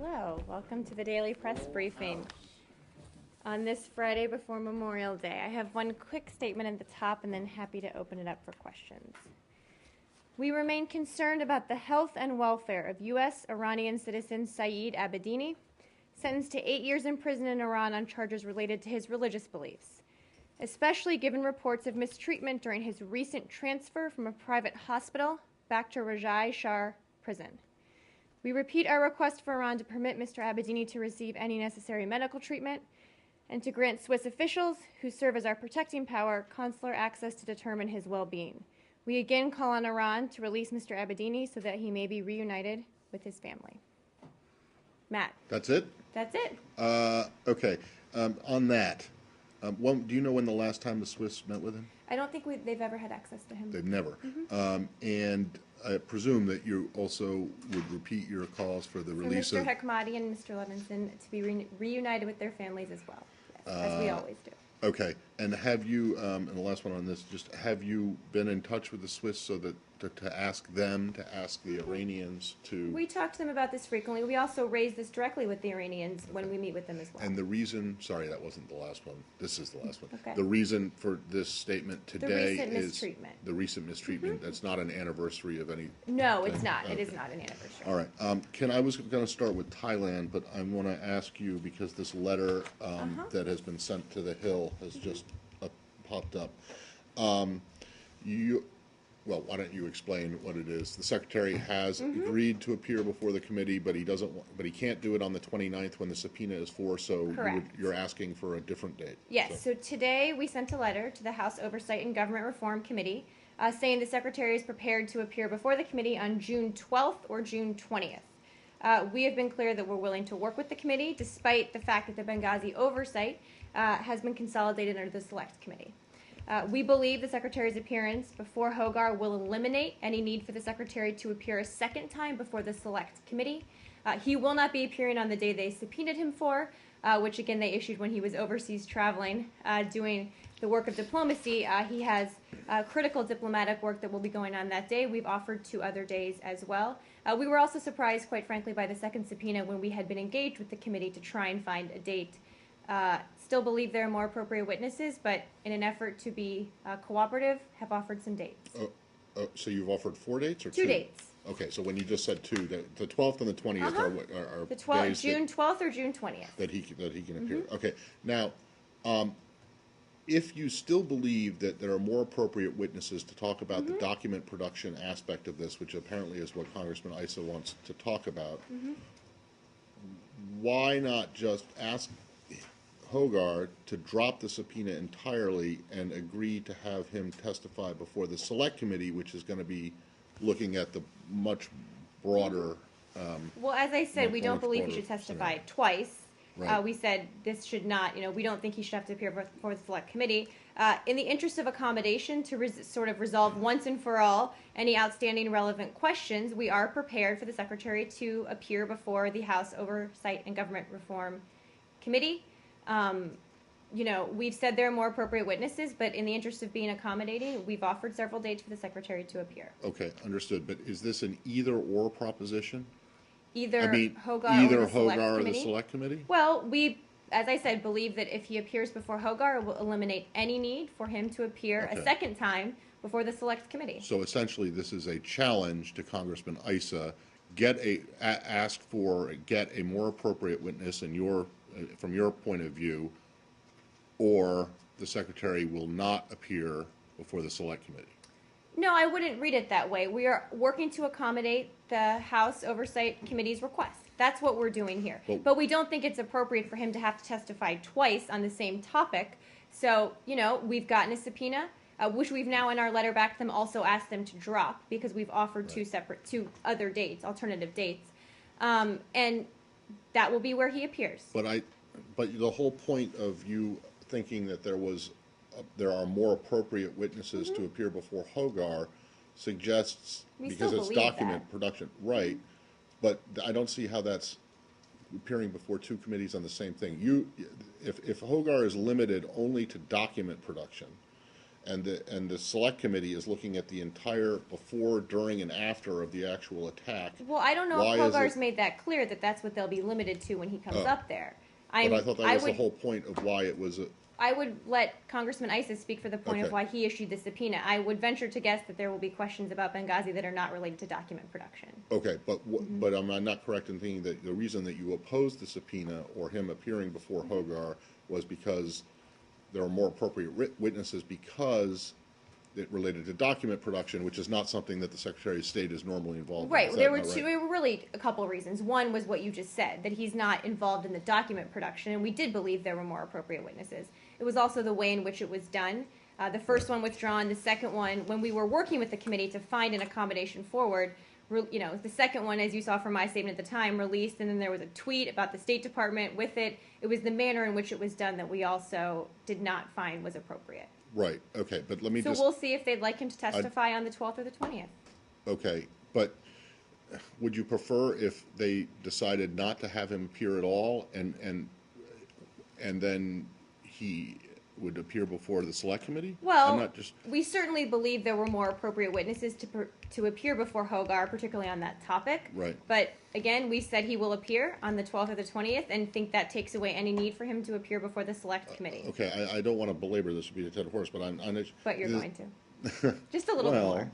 Hello, welcome to the Daily Press Briefing. On this Friday before Memorial Day, I have one quick statement at the top and then happy to open it up for questions. We remain concerned about the health and welfare of U.S. Iranian citizen Saeed Abedini, sentenced to 8 years in prison in Iran on charges related to his religious beliefs, especially given reports of mistreatment during his recent transfer from a private hospital back to Rajai Shah prison. We repeat our request for Iran to permit Mr. Abedini to receive any necessary medical treatment and to grant Swiss officials, who serve as our protecting power, consular access to determine his well-being. We again call on Iran to release Mr. Abedini so that he may be reunited with his family. Matt. That's it? That's it. Okay. On that, do you know when the last time the Swiss met with him? I don't think they've ever had access to him. They've never. And I presume that you also would repeat your calls for the release Mr. of... Hekmati and Mr. Levinson to be reunited with their families as well, yes, as we always do. Okay. And have you, and the last one on this, just have you been in touch with the Swiss so that to ask them, to ask the Iranians to... We talk to them about this frequently. We also raise this directly with the Iranians when we meet with them as well. And the reason, sorry, that wasn't the last one. This is the last one. Okay. The reason for this statement today recent is... mistreatment. The recent mistreatment. That's not an anniversary of any... No, it's not. Okay. It is not an anniversary. All right. I was going to start with Thailand, but I want to ask you, because this letter that has been sent to the Hill has just popped up. Well, why don't you explain what it is? The Secretary has agreed to appear before the committee, but he can't do it on the 29th when the subpoena is for, so you're asking for a different date. Yes, so today we sent a letter to the House Oversight and Government Reform Committee saying the Secretary is prepared to appear before the committee on June 12th or June 20th. We have been clear that we're willing to work with the committee, despite the fact that the Benghazi Oversight has been consolidated under the Select Committee. We believe the Secretary's appearance before Hogar will eliminate any need for the Secretary to appear a second time before the Select Committee. He will not be appearing on the day they subpoenaed him for, which again they issued when he was overseas traveling, doing the work of diplomacy. He has critical diplomatic work that will be going on that day. We've offered 2 other days as well. We were also surprised, quite frankly, by the second subpoena when we had been engaged with the committee to try and find a date. Still believe there are more appropriate witnesses, but in an effort to be cooperative, have offered some dates. So you've offered 4 dates or 2? 2 dates. Okay, so when you just said 2, the 12th and the 20th are the 12th, days June 12th or June 20th. that he can appear. Okay, now, if you still believe that there are more appropriate witnesses to talk about the document production aspect of this, which apparently is what Congressman Issa wants to talk about, why not just ask Hogar to drop the subpoena entirely and agree to have him testify before the Select Committee, which is going to be looking at the much broader... well, as I said, we don't believe he should testify twice. Right. We said this should not, we don't think he should have to appear before the Select Committee. In the interest of accommodation, to sort of resolve once and for all any outstanding relevant questions, we are prepared for the Secretary to appear before the House Oversight and Government Reform Committee. We've said there are more appropriate witnesses, but in the interest of being accommodating, we've offered several dates for the Secretary to appear. Okay, understood. But is this an either-or proposition? Either Hogar either or the Select Hogar Committee. Or the Select Committee? Well, we, as I said, believe that if he appears before Hogar, it will eliminate any need for him to appear a second time before the Select Committee. So essentially, this is a challenge to Congressman Issa. Get a more appropriate witness from your point of view, or the Secretary will not appear before the Select Committee. No, I wouldn't read it that way. We are working to accommodate the House Oversight Committee's request. That's what we're doing here. But we don't think it's appropriate for him to have to testify twice on the same topic. So, we've gotten a subpoena, which we've now in our letter back to them also asked them to drop because we've offered 2 other dates, alternative dates. And that will be where he appears. But the whole point of you thinking that there are more appropriate witnesses to appear before Hogar suggests, because it's document production, right? But I don't see how that's appearing before 2 committees on the same thing. If Hogar is limited only to document production, and the select committee is looking at the entire before, during, and after of the actual attack. Well, I don't know Why if is Hogarth's it- made that clear that that's what they'll be limited to when he comes Oh. up there. But I thought that was the whole point of why it was. I would let Congressman Issa speak for the point of Okay. why he issued the subpoena. I would venture to guess that there will be questions about Benghazi that are not related to document production. Okay, but am I not correct in thinking that the reason that you opposed the subpoena or him appearing before Hogar was because there are more appropriate witnesses because it related to document production, which is not something that the Secretary of State is normally involved in. Right. Is There that were not two. right? There were really a couple of reasons. One was what you just said, that he's not involved in the document production, and we did believe there were more appropriate witnesses. It was also the way in which it was done. The first one withdrawn. The second one, when we were working with the committee to find an accommodation forward, the second one, as you saw from my statement at the time, released, and then there was a tweet about the State Department with it. It was the manner in which it was done that we also did not find was appropriate. Right, okay, but let me So just. we'll see if they'd like him to testify on the 12th or the 20th. Okay, but would you prefer if they decided not to have him appear at all, and then he would appear before the select committee? I'm Well, not just, we certainly believe there were more appropriate witnesses to appear before Hogar, particularly on that topic. Right. But again, we said he will appear on the 12th or the 20th, and think that takes away any need for him to appear before the select committee. okay, I don't want to belabor this, would be a dead horse, but I'm But you're this- going to. Just a little Well, more.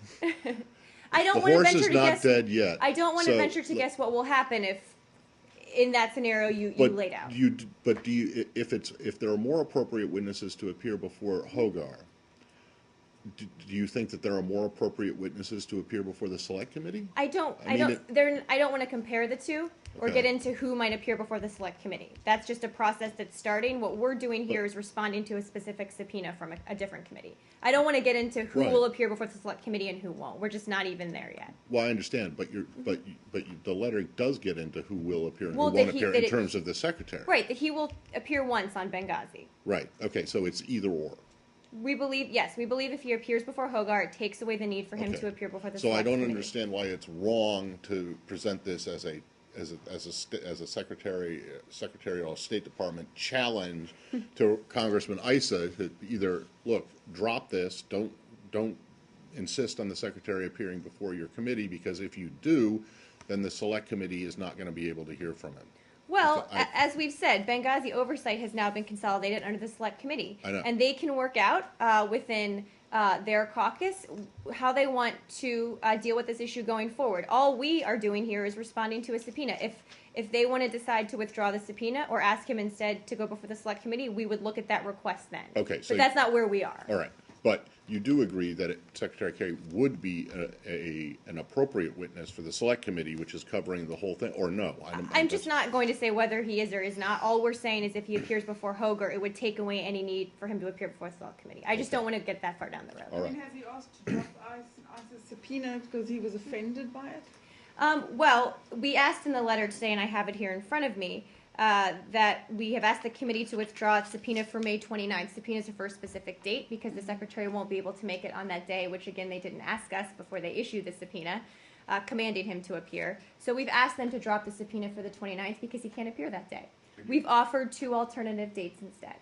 I don't the want to horse venture is to not guess. dead yet. I don't want to So, venture to look, guess what will happen if, in that scenario, you but laid out. do you, if there are more appropriate witnesses to appear before Hogar, do you think that there are more appropriate witnesses to appear before the select committee? I don't mean, want to compare the two or Okay. get into who might appear before the select committee. That's just a process that's starting. What we're doing here is responding to a specific subpoena from a different committee. I don't want to get into who Right. will appear before the select committee and who won't. We're just not even there yet. Well, I understand, but the letter does get into who will appear and Well, who that won't he- appear that in it- terms of the secretary. Right, that he will appear once on Benghazi. Right, okay, so it's either or. We believe if he appears before Hogar, it takes away the need for him Okay. to appear before the So I select don't committee. understand why it's wrong to present this as a secretarial State Department challenge to Congressman Issa to either, look, drop this, don't insist on the secretary appearing before your committee, because if you do, then the select committee is not going to be able to hear from him. Well, I- as we've said, Benghazi oversight has now been consolidated under the select committee. I know. And they can work out within their caucus how they want to deal with this issue going forward. All we are doing here is responding to a subpoena. If they want to decide to withdraw the subpoena or ask him instead to go before the select committee, we would look at that request then. Okay, so But that's not where we are. All right, but you do agree that Secretary Kerry would be an appropriate witness for the select committee, which is covering the whole thing, or no? I'm just not going to say whether he is or is not. All we're saying is if he appears before Hogar, it would take away any need for him to appear before the select committee. I just don't want to get that far down the road. All right. I mean, has he asked to drop ICE's subpoena because he was offended by it? Well, we asked in the letter today, and I have it here in front of me, that we have asked the committee to withdraw its subpoena for May 29th. Subpoenas are for a specific date because the secretary won't be able to make it on that day, which again, they didn't ask us before they issued the subpoena, commanding him to appear. So we've asked them to drop the subpoena for the 29th because he can't appear that day. We've offered 2 alternative dates instead.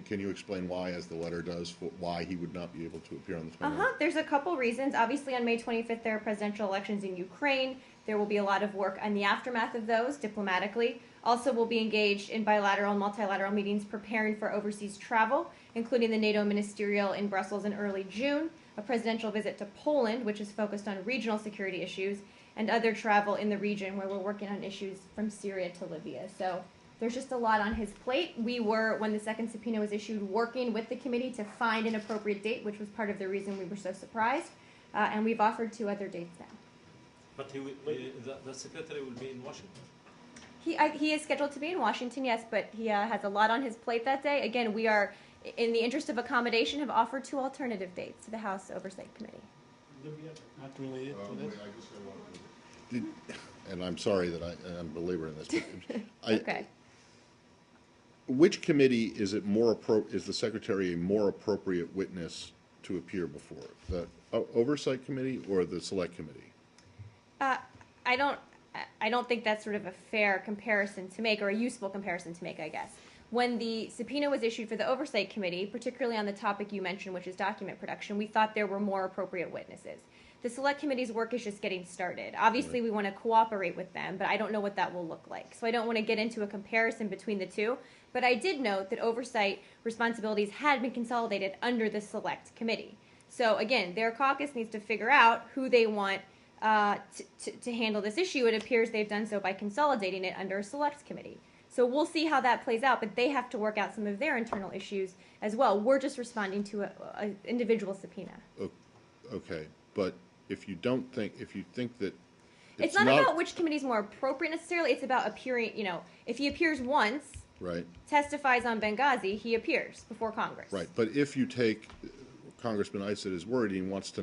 Can you explain why, as the letter does, why he would not be able to appear on the 29th? There's a couple reasons. Obviously, on May 25th, there are presidential elections in Ukraine. There will be a lot of work on the aftermath of those, diplomatically. Also, we'll be engaged in bilateral and multilateral meetings preparing for overseas travel, including the NATO ministerial in Brussels in early June, a presidential visit to Poland, which is focused on regional security issues, and other travel in the region where we're working on issues from Syria to Libya. So there's just a lot on his plate. We were, when the second subpoena was issued, working with the committee to find an appropriate date, which was part of the reason we were so surprised. And we've offered 2 other dates now. But the secretary will be in Washington. He is scheduled to be in Washington, yes, but he has a lot on his plate that day. Again, we are, in the interest of accommodation, have offered 2 alternative dates to the House Oversight Committee. Not related to this. And I'm sorry that I'm belaboring this, but Okay. which committee is is the secretary a more appropriate witness to appear before? The Oversight Committee or the Select Committee? I don't think that's sort of a fair comparison to make, or a useful comparison to make, I guess. when the subpoena was issued for the Oversight Committee, particularly on the topic you mentioned, which is document production, we thought there were more appropriate witnesses. The Select Committee's work is just getting started. Obviously, we want to cooperate with them, but I don't know what that will look like. So I don't want to get into a comparison between the two. But I did note that oversight responsibilities had been consolidated under the Select Committee. So again, their caucus needs to figure out who they want to handle this issue. It appears they've done so by consolidating it under a Select Committee. So we'll see how that plays out, but they have to work out some of their internal issues as well. We're just responding to an individual subpoena. Okay, but if you think that it's not about which committee is more appropriate necessarily. It's about appearing, if he appears once, right, testifies on Benghazi, he appears before Congress. Right, but if you take Congressman Issa at his word, he wants to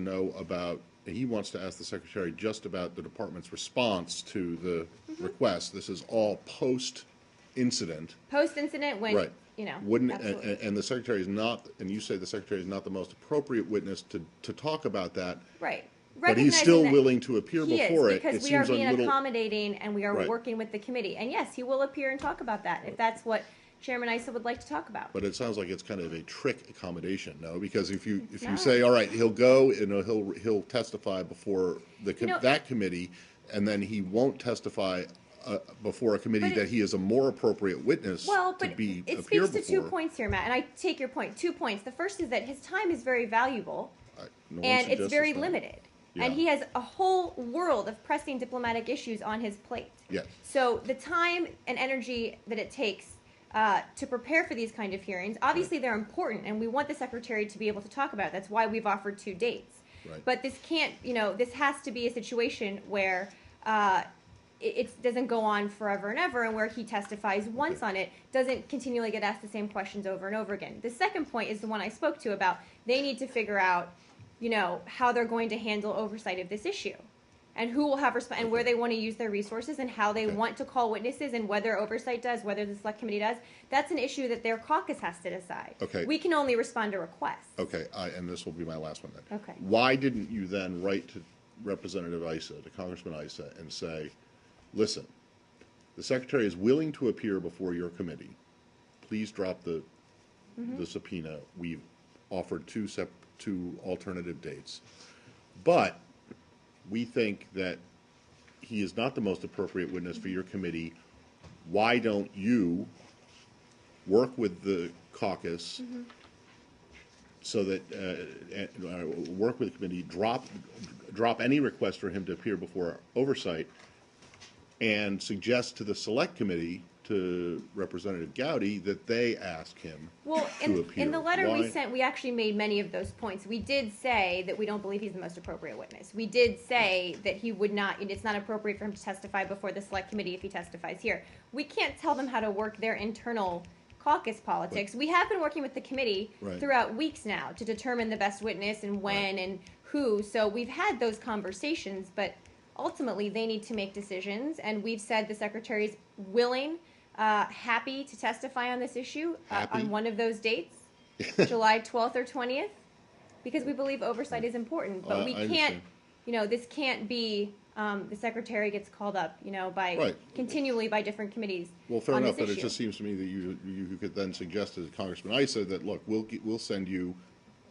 ask the Secretary just about the Department's response to the request. This is all post-incident. Post-incident when, right. Wouldn't absolutely. and the Secretary is not, and you say the Secretary is not the most appropriate witness to talk about that. Right. But he's still willing to appear before it. Because we are being accommodating and we are right. working with the committee. And yes, he will appear and talk about that if that's what Chairman Issa would like to talk about. But it sounds like it's kind of a trick accommodation, no? Because if you say, all right, he'll go and he'll testify before that committee, and then he won't testify before a committee that he is a more appropriate witness to be it appear speaks to 2 points here, Matt, and I take your point. 2 points. The first is that his time is very valuable, and it's very limited. Yeah. And he has a whole world of pressing diplomatic issues on his plate. Yes. So the time and energy that it takes to prepare for these kind of hearings, obviously they're important, and we want the Secretary to be able to talk about it. That's why we've offered 2 dates. Right. But this can't, this has to be a situation where it doesn't go on forever and ever, and where he testifies once on it, doesn't continually get asked the same questions over and over again. The second point is the one I spoke to about they need to figure out how they're going to handle oversight of this issue, and who will have and where they want to use their resources, and how they want to call witnesses, and whether oversight does, whether the Select Committee does. That's an issue that their caucus has to decide. Okay. We can only respond to requests. Okay, and this will be my last one then. Okay. Why didn't you then write to Representative Issa, to Congressman Issa, and say, listen, the Secretary is willing to appear before your committee. Please drop the subpoena. We've offered two alternative dates. But we think that he is not the most appropriate witness for your committee. Why don't you work with the caucus so that work with the committee, drop any request for him to appear before oversight, and suggest to the Select Committee, to Representative Gowdy, that they ask him to appear. In the letter we sent, we actually made many of those points. We did say that we don't believe he's the most appropriate witness. We did say that he would not, it's not appropriate for him to testify before the Select Committee if he testifies here. We can't tell them how to work their internal caucus politics. We have been working with the committee throughout weeks now to determine the best witness and when and who. So we've had those conversations, but ultimately they need to make decisions, and we've said the Secretary's willing, happy to testify on this issue on one of those dates, July 12th or 20th, because we believe oversight is important. But we can't, this can't be the Secretary gets called up, continually by different committees. Well, fair enough, but it just seems to me that you could then suggest to Congressman Issa that, look, we'll send you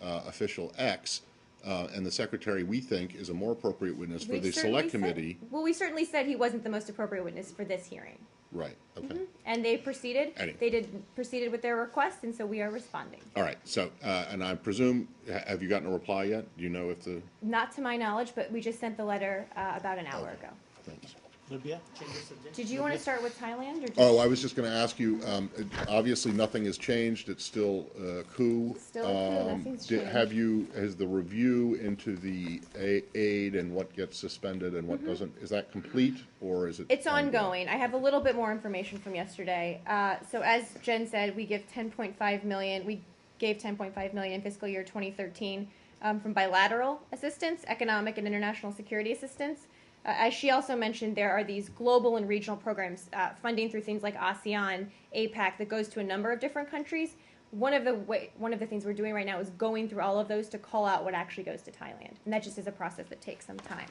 official X, and the Secretary, we think, is a more appropriate witness for the Select Committee. Well, we certainly said he wasn't the most appropriate witness for this hearing. Right, okay. And they proceeded. Anyway. They proceeded with their request, and so we are responding. All right, so, and I presume, have you gotten a reply yet? Do you know if the... Not to my knowledge, but we just sent the letter about an hour ago. Thanks. Libya, change the subject. Did you want to start with Thailand? Or just... Oh, I was just going to ask you, obviously nothing has changed. It's still a coup. Still a coup. Nothing's changed. Has the review into the aid and what gets suspended and what doesn't, is that complete, or is it? It's ongoing. I have a little bit more information from yesterday. So as Jen said, we give $10.5 million. We gave $10.5 million in fiscal year 2013 from bilateral assistance, economic and international security assistance. As she also mentioned, there are these global and regional programs, funding through things like ASEAN, APAC, that goes to a number of different countries. One of the things we're doing right now is going through all of those to call out what actually goes to Thailand, and that just is a process that takes some time.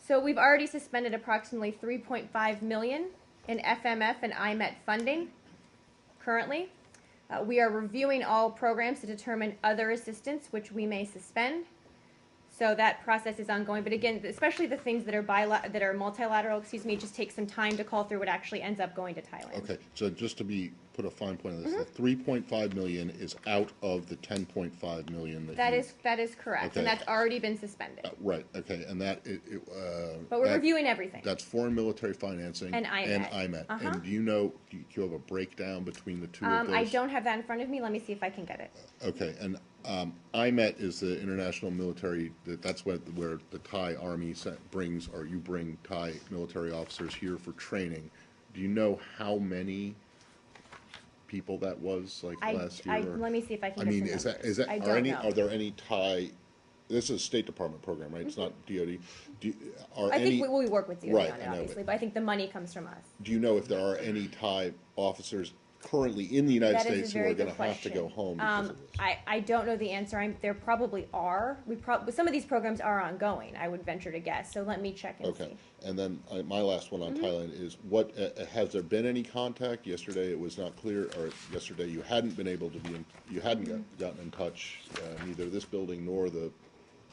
So we've already suspended approximately $3.5 million in FMF and IMET funding currently. We are reviewing all programs to determine other assistance which we may suspend. So that process is ongoing. But again, especially the things that are multilateral, it just takes some time to call through what actually ends up going to Thailand. Okay, so just to put a fine point on this, the 3.5 million is out of the 10.5 million That is correct, Okay. and that's already been suspended. Right, okay, and But we're reviewing everything. That's foreign military financing. And IMET. And do you have a breakdown between the two of those? I don't have that in front of me. Let me see if I can get it. Okay, and IMET is the international military, that's where the Thai Army brings, or you bring Thai military officers here for training. Do you know how many people that was, last year? Let me see if I can get I mean, some numbers. I are don't know. are there any Thai, this is a State Department program, right? It's not DOD. I think we work with DOD Right, on it, I know, obviously, but I think the money comes from us. Do you know if there are any Thai officers currently in the United That is States a who very are going good to have to question. go home because of this? I don't know the answer. There probably are. Some of these programs are ongoing, I would venture to guess. So let me check and Okay, see. and then my last one on Thailand is has there been any contact? Yesterday it was not clear, or yesterday you hadn't been able to you hadn't gotten in touch, neither this building nor the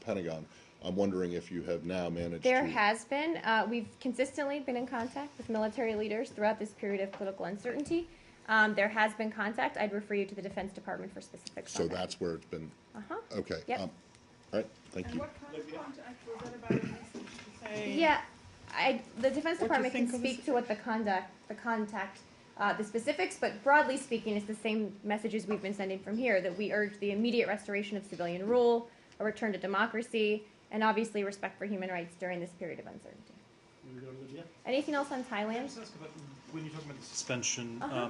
Pentagon. I'm wondering if you have now managed There to. has been. We've consistently been in contact with military leaders throughout this period of political uncertainty. There has been contact. I'd refer you to the Defense Department for specifics So on that. that's where it's been. Uh-huh. Okay. Yep. All right. Thank And you. what kind of contact was that about? A message to say? Yeah, the Defense What you Department can think of the speak to what the specifics, but broadly speaking, it's the same messages we've been sending from here, that we urge the immediate restoration of civilian rule, a return to democracy, and obviously respect for human rights during this period of uncertainty. Will we go to Libya? Anything else on Can I Thailand? just ask about, when you talk about the suspension, Uh-huh.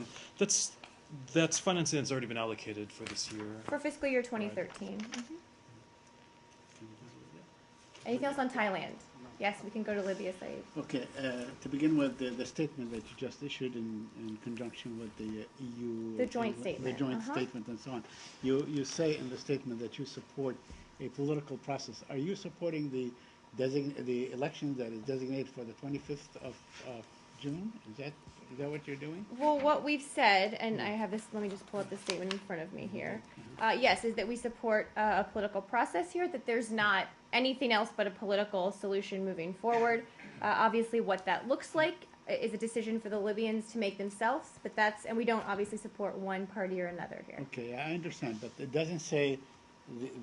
that's financing that's already been allocated for this year. For fiscal year 2013. Anything else on Thailand? Yes, we can go to Libya, Saeed. Okay, to begin with, the statement that you just issued in conjunction with the EU... The joint statement, The joint uh-huh. statement and so on. You say in the statement that you support a political process. Are you supporting the election that is designated for the 25th of June? Is that what you're doing? Well, what we've said, and I have this, let me just pull up the statement in front of me here. Yes, is that we support a political process here, that there's not anything else but a political solution moving forward. Obviously, what that looks like is a decision for the Libyans to make themselves, but and we don't obviously support one party or another here. Okay, I understand, but it doesn't say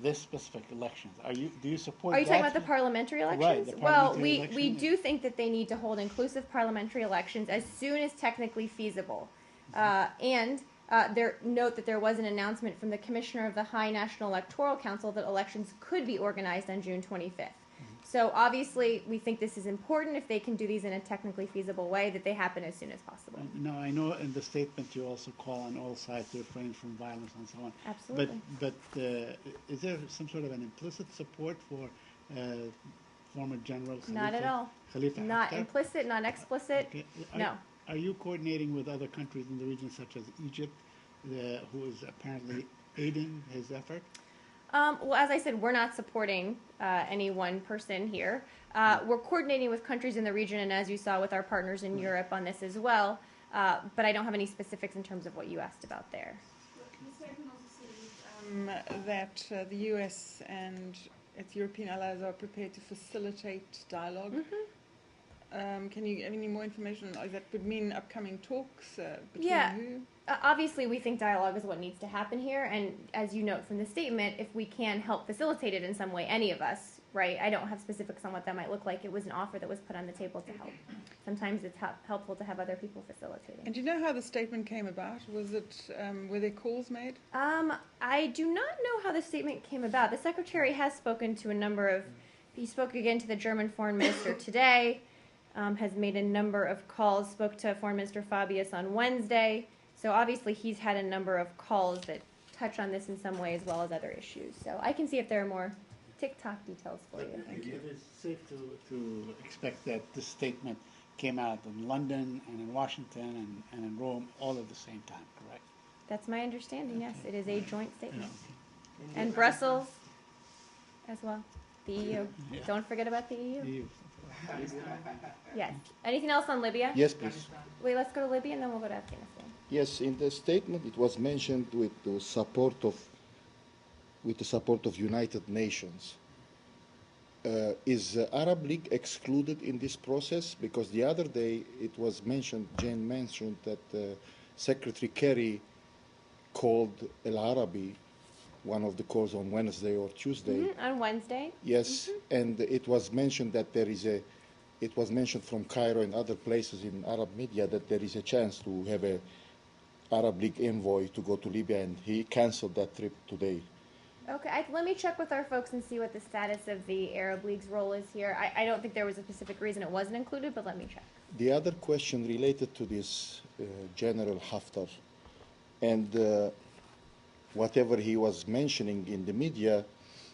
this specific elections. Do you support Are you talking that? about the parliamentary elections? Right, the Well, parliamentary we election. do think that they need to hold inclusive parliamentary elections as soon as technically feasible. Note that there was an announcement from the Commissioner of the High National Electoral Council that elections could be organized on June 25th. So obviously, we think this is important if they can do these in a technically feasible way, that they happen as soon as possible. No, I know in the statement you also call on all sides to refrain from violence and so on. Absolutely. But is there some sort of an implicit support for former General Khalifa? Not at all. Khalifa Not Haftar? implicit, not explicit. Okay. No. Are you coordinating with other countries in the region, such as Egypt, who is apparently aiding his effort? Well, as I said, we're not supporting any one person here. We're coordinating with countries in the region, and as you saw with our partners in Europe on this as well. But I don't have any specifics in terms of what you asked about there. The statement also says that the US and its European allies are prepared to facilitate dialogue. Can you give any more information? That would mean upcoming talks between Yeah. who? Obviously, we think dialogue is what needs to happen here, and as you note from the statement, if we can help facilitate it in some way, any of us, right? I don't have specifics on what that might look like. It was an offer that was put on the table to help. Sometimes it's helpful to have other people facilitating. And do you know how the statement came about? Was it were there calls made? I do not know how the statement came about. The secretary has spoken to a number of. He spoke again to the German foreign minister today. Has made a number of calls. Spoke to Foreign Minister Fabius on Wednesday. So obviously he's had a number of calls that touch on this in some way as well as other issues. So I can see if there are more TikTok details for you. It is safe to expect that this statement came out in London and in Washington and in Rome all at the same time, correct? That's my understanding, yes. It is a joint statement. And Brussels as well. The EU. Yeah. Don't forget about the EU. EU. Yes. Anything else on Libya? Yes, please. Wait, let's go to Libya and then we'll go to Afghanistan. Yes, in the statement it was mentioned with the support of United Nations. Is the Arab League excluded in this process? Because the other day it was mentioned, Jane mentioned that Secretary Kerry called El Arabi, one of the calls on Wednesday or Tuesday. On Wednesday. Yes, and it was mentioned that it was mentioned from Cairo and other places in Arab media that there is a chance to have a Arab League envoy to go to Libya, and he canceled that trip today. Okay, let me check with our folks and see what the status of the Arab League's role is here. I don't think there was a specific reason it wasn't included, but let me check. The other question related to this General Haftar and whatever he was mentioning in the media,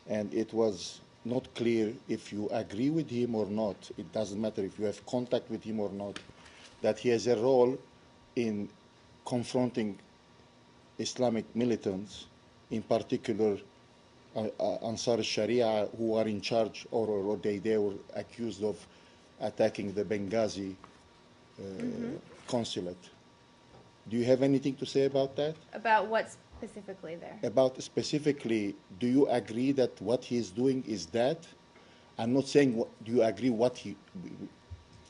and it was not clear if you agree with him or not. It doesn't matter if you have contact with him or not, that he has a role in confronting Islamic militants, in particular Ansar Sharia, who are in charge, or they were accused of attacking the Benghazi consulate. Do you have anything to say about that? About what specifically there? About specifically, do you agree that what he is doing is that? I'm not saying, do you agree what he...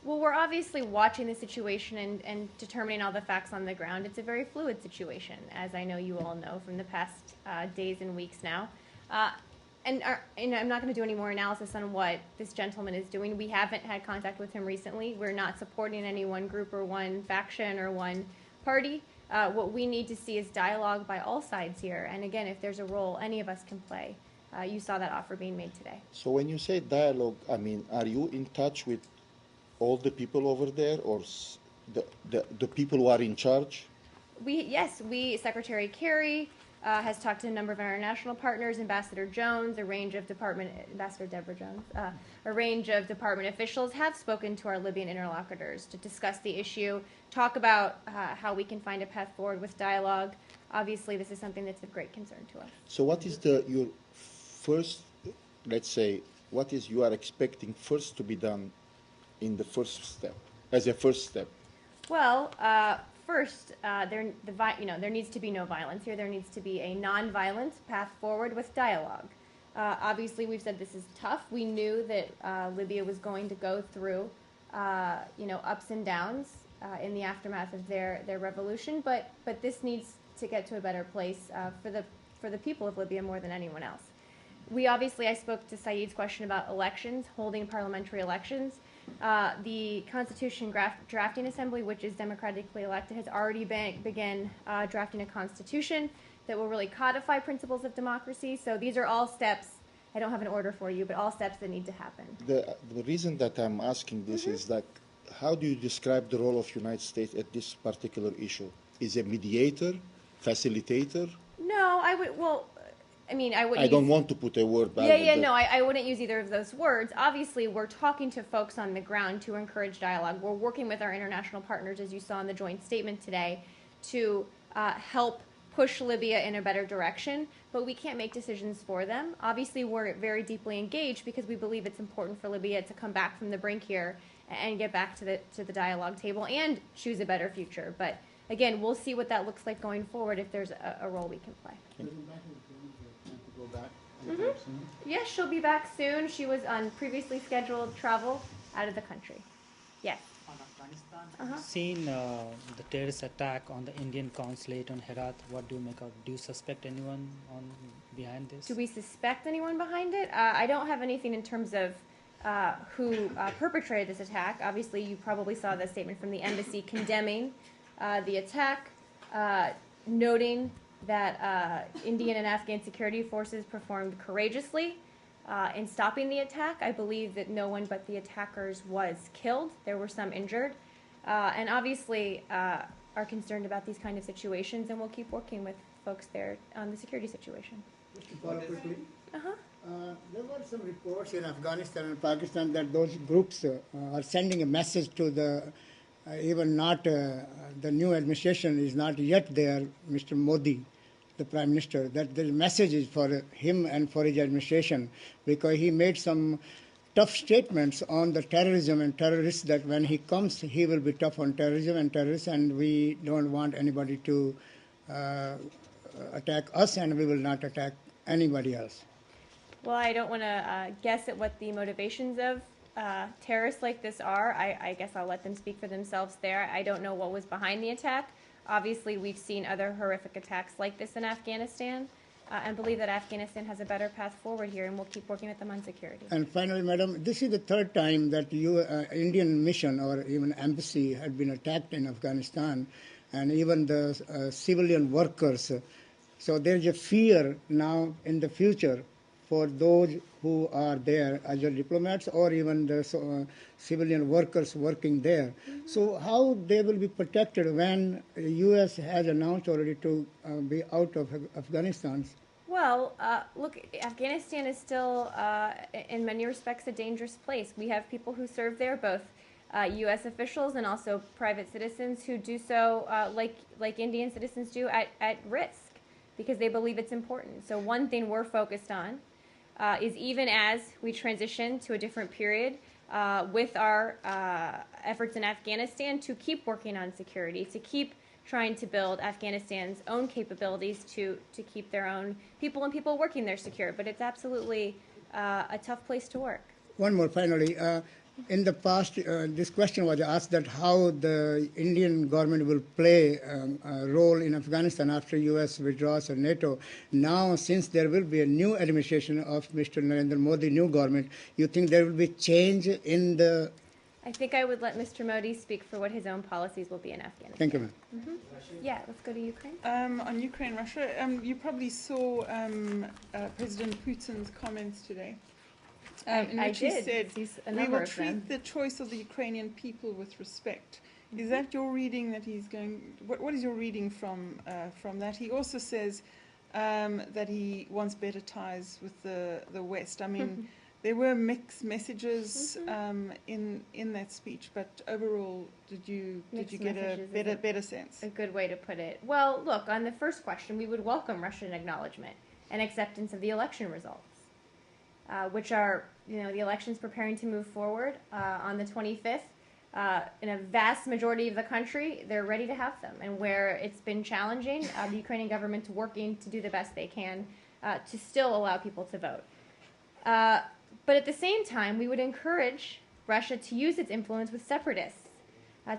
Well, we're obviously watching the situation and determining all the facts on the ground. It's a very fluid situation, as I know you all know from the past days and weeks now. And I'm not going to do any more analysis on what this gentleman is doing. We haven't had contact with him recently. We're not supporting any one group or one faction or one party. What we need to see is dialogue by all sides here. And again, if there's a role any of us can play, you saw that offer being made today. So when you say dialogue, I mean, are you in touch with all the people over there, or the people who are in charge? Yes, Secretary Kerry has talked to a number of our international partners, Ambassador Jones, Ambassador Deborah Jones, a range of department officials have spoken to our Libyan interlocutors to discuss the issue, talk about how we can find a path forward with dialogue. Obviously, this is something that's of great concern to us. So what is your first, let's say, what is you are expecting first to be done in the first step, as a first step? Well, first, there needs to be no violence here. There needs to be a non-violent path forward with dialogue. Obviously, we've said this is tough. We knew that Libya was going to go through, ups and downs in the aftermath of their revolution. But this needs to get to a better place for the people of Libya more than anyone else. I spoke to Saeed's question about elections, holding parliamentary elections. The Constitution Drafting Assembly, which is democratically elected, has already begun drafting a constitution that will really codify principles of democracy. So these are all steps. I don't have an order for you, but all steps that need to happen. The reason that I'm asking this is that how do you describe the role of United States at this particular issue? Is a mediator, facilitator? No, I wouldn't. I don't want to put a word back. I wouldn't use either of those words. Obviously, we're talking to folks on the ground to encourage dialogue. We're working with our international partners, as you saw in the joint statement today, to help push Libya in a better direction, but we can't make decisions for them. Obviously, we're very deeply engaged because we believe it's important for Libya to come back from the brink here and get back to the dialogue table and choose a better future. But again, we'll see what that looks like going forward if there's a role we can play. Yes, she'll be back soon. She was on previously scheduled travel out of the country. Yes. On Afghanistan, seen the terrorist attack on the Indian consulate on Herat. What do you make of? Do you suspect anyone behind this? Do we suspect anyone behind it? I don't have anything in terms of who perpetrated this attack. Obviously, you probably saw the statement from the embassy condemning the attack, noting that Indian and Afghan security forces performed courageously in stopping the attack. I believe that no one but the attackers was killed. There were some injured. And obviously are concerned about these kind of situations, and we'll keep working with folks there on the security situation. Just to follow quickly. There were some reports in Afghanistan and Pakistan that those groups are sending a message to the the new administration is not yet there, Mr. Modi, the Prime Minister, that the message is for him and for his administration, because he made some tough statements on the terrorism and terrorists, that when he comes, he will be tough on terrorism and terrorists, and we don't want anybody to attack us, and we will not attack anybody else. Well, I don't want to guess at what the motivations of terrorists like this are. I guess I'll let them speak for themselves there. I don't know what was behind the attack. Obviously, we've seen other horrific attacks like this in Afghanistan, and believe that Afghanistan has a better path forward here, and we'll keep working with them on security. And finally, madam, this is the third time that Indian mission or even embassy had been attacked in Afghanistan, and even the civilian workers. So there's a fear now in the future for those who are there as diplomats or even the civilian workers working there. Mm-hmm. So how they will be protected when the U.S. has announced already to be out of Afghanistan? Well, look, Afghanistan is still, in many respects, a dangerous place. We have people who serve there, both U.S. officials and also private citizens who do so like Indian citizens do at risk because they believe it's important. So one thing we're focused on is even as we transition to a different period with our efforts in Afghanistan to keep working on security, to keep trying to build Afghanistan's own capabilities to keep their own people and people working there secure. But it's absolutely a tough place to work. One more finally. In the past, this question was asked that how the Indian government will play a role in Afghanistan after U.S. withdraws from NATO. Now, since there will be a new administration of Mr. Narendra Modi, new government, you think there will be change in the... I think I would let Mr. Modi speak for what his own policies will be in Afghanistan. Thank you, ma'am. Mm-hmm. Yeah, let's go to Ukraine. On Ukraine, Russia, you probably saw President Putin's comments today. In which he said, we will treat the choice of the Ukrainian people with respect. Mm-hmm. Is that your reading that he's going... What is your reading from that? He also says that he wants better ties with the West. I mean, there were mixed messages in that speech, but overall, did you get a better sense? A good way to put it. Well, look, on the first question, we would welcome Russian acknowledgement and acceptance of the election results. Which are, the elections preparing to move forward on the 25th. In a vast majority of the country, they're ready to have them. And where it's been challenging, the Ukrainian government's working to do the best they can to still allow people to vote. But at the same time, we would encourage Russia to use its influence with separatists,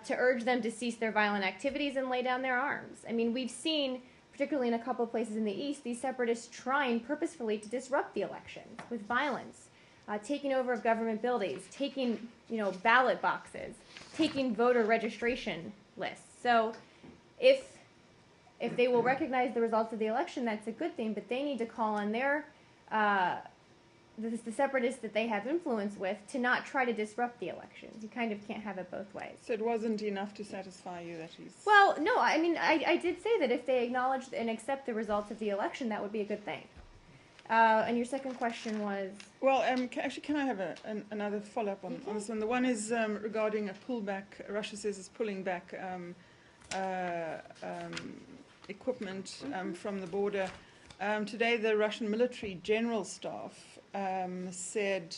to urge them to cease their violent activities and lay down their arms. I mean, we've seen, particularly in a couple of places in the east, these separatists trying purposefully to disrupt the elections with violence, taking over of government buildings, taking, ballot boxes, taking voter registration lists. So if they will recognize the results of the election, that's a good thing, but they need to call on their the separatists that they have influence with to not try to disrupt the elections. You kind of can't have it both ways. So it wasn't enough to satisfy you that he's... Well, no, I mean, I did say that if they acknowledge and accept the results of the election, that would be a good thing. And your second question was? Well, can I have another follow-up on this one? The one is regarding a pullback. Russia says it's pulling back equipment from the border. Today, the Russian military general staff said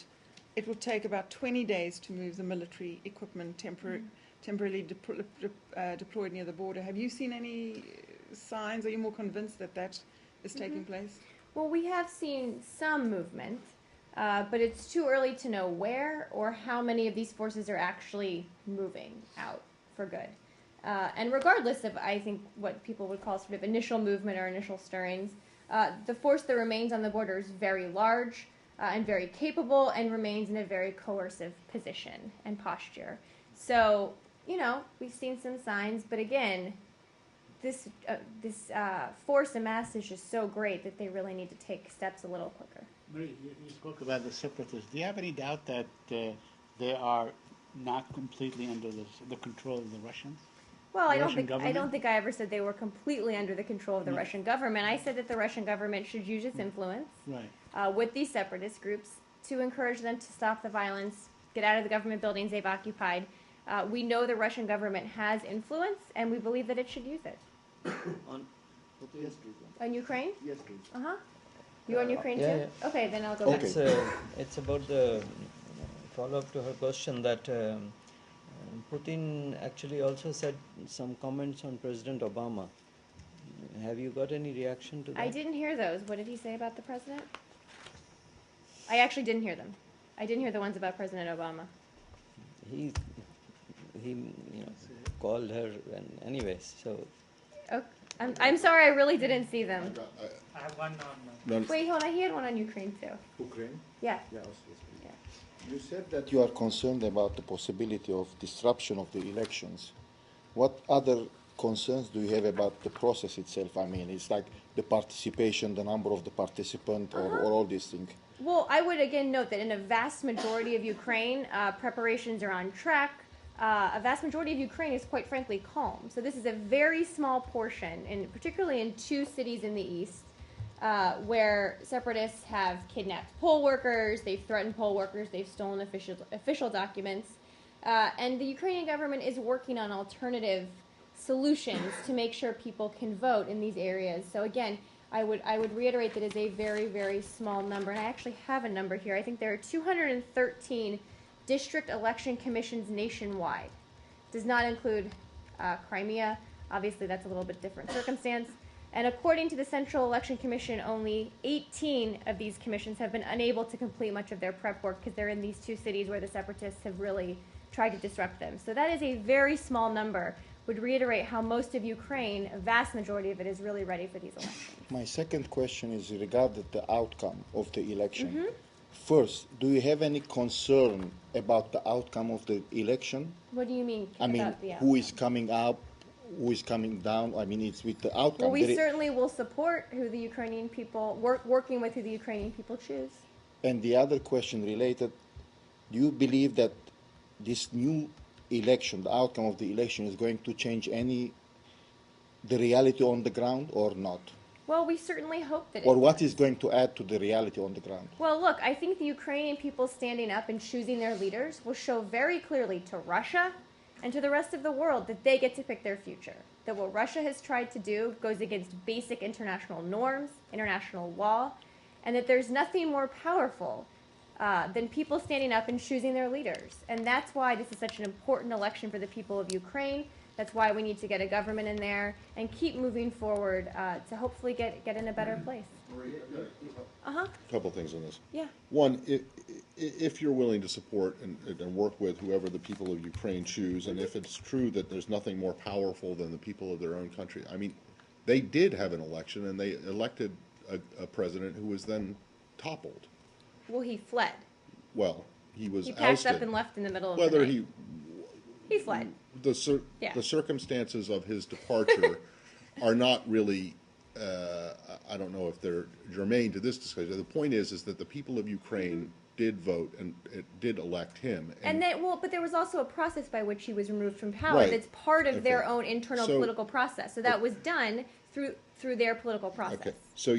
it will take about 20 days to move the military equipment temporarily deployed near the border. Have you seen any signs? Are you more convinced that that is taking place? Well, we have seen some movement, but it's too early to know where or how many of these forces are actually moving out for good. And regardless of, I think, what people would call sort of initial movement or initial stirrings, the force that remains on the border is very large and very capable and remains in a very coercive position and posture. So, we've seen some signs, but again, this force amassed is just so great that they really need to take steps a little quicker. Marie, you spoke about the separatists. Do you have any doubt that they are not completely under the control of the Russians? Well, I don't think I ever said they were completely under the control of the Russian government. I said that the Russian government should use its influence with these separatist groups to encourage them to stop the violence, get out of the government buildings they've occupied. We know the Russian government has influence, and we believe that it should use it. Yes, please. On Ukraine? Yes, please. You on Ukraine too? Yeah. Okay, then I'll go back. It's about the follow-up to her question that Putin actually also said some comments on President Obama. Have you got any reaction to that? I didn't hear those. What did he say about the president? I actually didn't hear them. I didn't hear the ones about President Obama. He called her, and anyways, so. Oh, I'm sorry, I really didn't see them. I have one on. No, Wait, hold on. He had one on Ukraine too. Ukraine? Yeah. Yes. You said that you are concerned about the possibility of disruption of the elections. What other concerns do you have about the process itself? I mean, it's like the participation, the number of the participants, or all these things. Well, I would again note that in a vast majority of Ukraine, preparations are on track. A vast majority of Ukraine is quite frankly calm. So this is a very small portion, and particularly in 2 cities in the east, where separatists have kidnapped poll workers, they've threatened poll workers, they've stolen official documents, and the Ukrainian government is working on alternative solutions to make sure people can vote in these areas. So again, I would reiterate that it's a very, very small number, and I actually have a number here. I think there are 213 district election commissions nationwide. Does not include Crimea. Obviously, that's a little bit different circumstance. And according to the Central Election Commission, only 18 of these commissions have been unable to complete much of their prep work because they're in these 2 cities where the separatists have really tried to disrupt them. So that is a very small number. Would reiterate how most of Ukraine, a vast majority of it, is really ready for these elections. My second question is regarding the outcome of the election. First, do you have any concern about the outcome of the election? What do you mean? I mean, about the who is coming up, who is coming down? I mean, it's with the outcome. Well, we certainly will support who the Ukrainian people, working with who the Ukrainian people choose. And the other question related, do you believe that this new election, the outcome of the election, is going to change the reality on the ground or not? Well, we certainly hope that Or it what does. is going to add to the reality on the ground? Well, look, I think the Ukrainian people standing up and choosing their leaders will show very clearly to Russia and to the rest of the world that they get to pick their future. That what Russia has tried to do goes against basic international norms, international law, and that there's nothing more powerful than people standing up and choosing their leaders. And that's why this is such an important election for the people of Ukraine. That's why we need to get a government in there and keep moving forward to hopefully get in a better place. A couple things on this. Yeah. One, if you're willing to support and work with whoever the people of Ukraine choose, and if it's true that there's nothing more powerful than the people of their own country, I mean, they did have an election and they elected a president who was then toppled. Well, he fled. Well, he was He packed ousted. up and left in the middle of Whether the night. He fled. Yeah. The circumstances of his departure are not really, I don't know if they're germane to this discussion. The point is that the people of Ukraine did vote and it did elect him. And then, well, but there was also a process by which he was removed from power. Right. That's part of their Okay. own internal So- political process. So that was done through their political process. Okay, so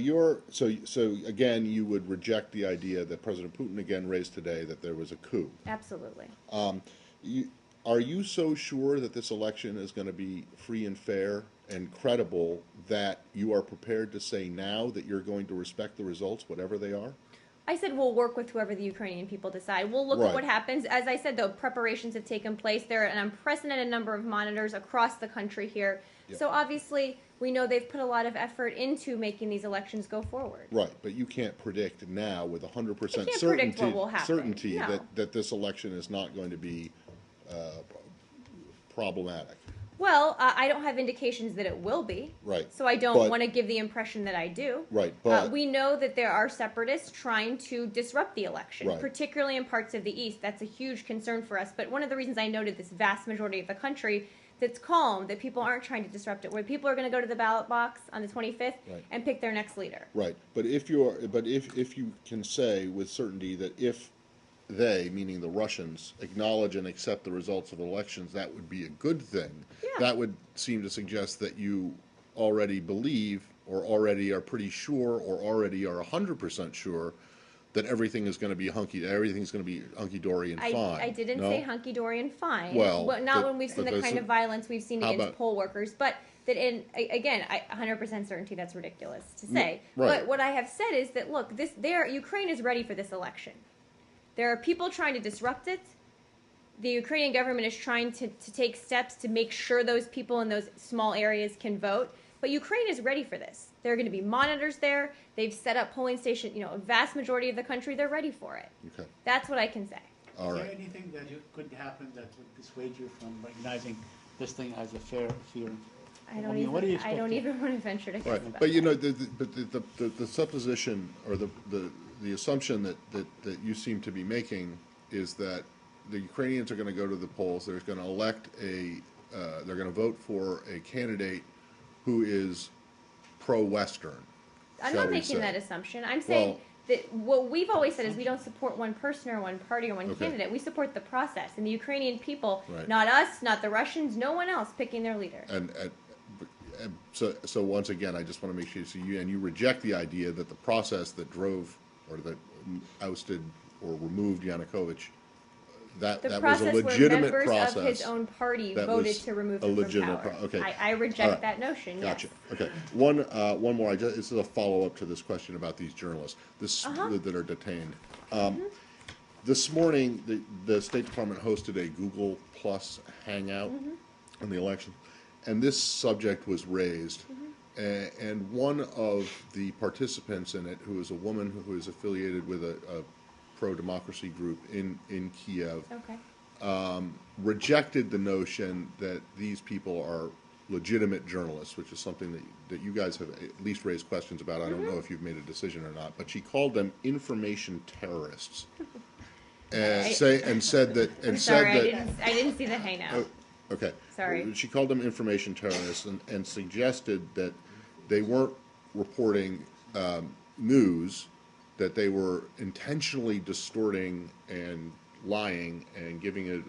so again, you would reject the idea that President Putin again raised today that there was a coup. Absolutely. Are you so sure that this election is going to be free and fair and credible that you are prepared to say now that you're going to respect the results, whatever they are? I said we'll work with whoever the Ukrainian people decide. We'll look Right. at what happens. As I said, though, preparations have taken place. There are an unprecedented number of monitors across the country here. Yeah. So obviously, we know they've put a lot of effort into making these elections go forward. Right, but you can't predict now with 100% I can't certainty, predict what will happen. certainty No. that this election is not going to be problematic. Well, I don't have indications that it will be. Right. So I don't But- want to give the impression that I do. Right, but We know that there are separatists trying to disrupt the election, Right. particularly in parts of the East. That's a huge concern for us. But one of the reasons I noted this vast majority of the country that's calm, that people aren't trying to disrupt it, where people are going to go to the ballot box on the 25th Right. and pick their next leader. right, but if you can say with certainty that if they, meaning the Russians, acknowledge and accept the results of elections, that would be a good thing. Yeah. That would seem to suggest that you already believe or already are pretty sure or already are 100% sure that everything's going to be hunky-dory and fine. I didn't No? say hunky-dory and fine. Well, but not but- when we've seen but the there's kind a- of violence we've seen How against about- poll workers. But that again, 100% certainty, that's ridiculous to say. right. But what I have said is that, look, Ukraine is ready for this election. There are people trying to disrupt it. The Ukrainian government is trying to take steps to make sure those people in those small areas can vote. But Ukraine is ready for this. There are going to be monitors there. They've set up polling stations, a vast majority of the country, they're ready for it. Okay. That's what I can say. All Is right. there anything that could happen that would dissuade you from recognizing this thing as a fair? I don't what do you even want to venture to guess Right, about but that. the supposition or the assumption that you seem to be making is that the Ukrainians are going to go to the polls. They're going to elect they're going to vote for a candidate who is pro-Western. I'm shall not we making say. that assumption. I'm saying Well- that what we've always said is we don't support one person or one party or one Okay. candidate. We support the process and the Ukrainian people, Right. not us, not the Russians, no one else picking their leader. And so once again, I just want to make sure you reject the idea that the process that drove or that ousted or removed Yanukovych, that The was a process where legitimate members process. of his own party that voted was to remove a him from legitimate power. okay. I reject All right. that notion. Gotcha. Yes. Okay. One more. This is a follow-up to this question about these journalists that are detained. This morning, the State Department hosted a Google Plus hangout on the election, and this subject was raised. And one of the participants in it, who is a woman who is affiliated with a pro-democracy group in Kiev, Okay. rejected the notion that these people are legitimate journalists, which is something that you guys have at least raised questions about. I don't know if you've made a decision or not, but she called them information terrorists, and said that I'm sorry, I didn't see the hangout. okay. Sorry. She called them information terrorists and suggested that they weren't reporting news, that they were intentionally distorting and lying and giving a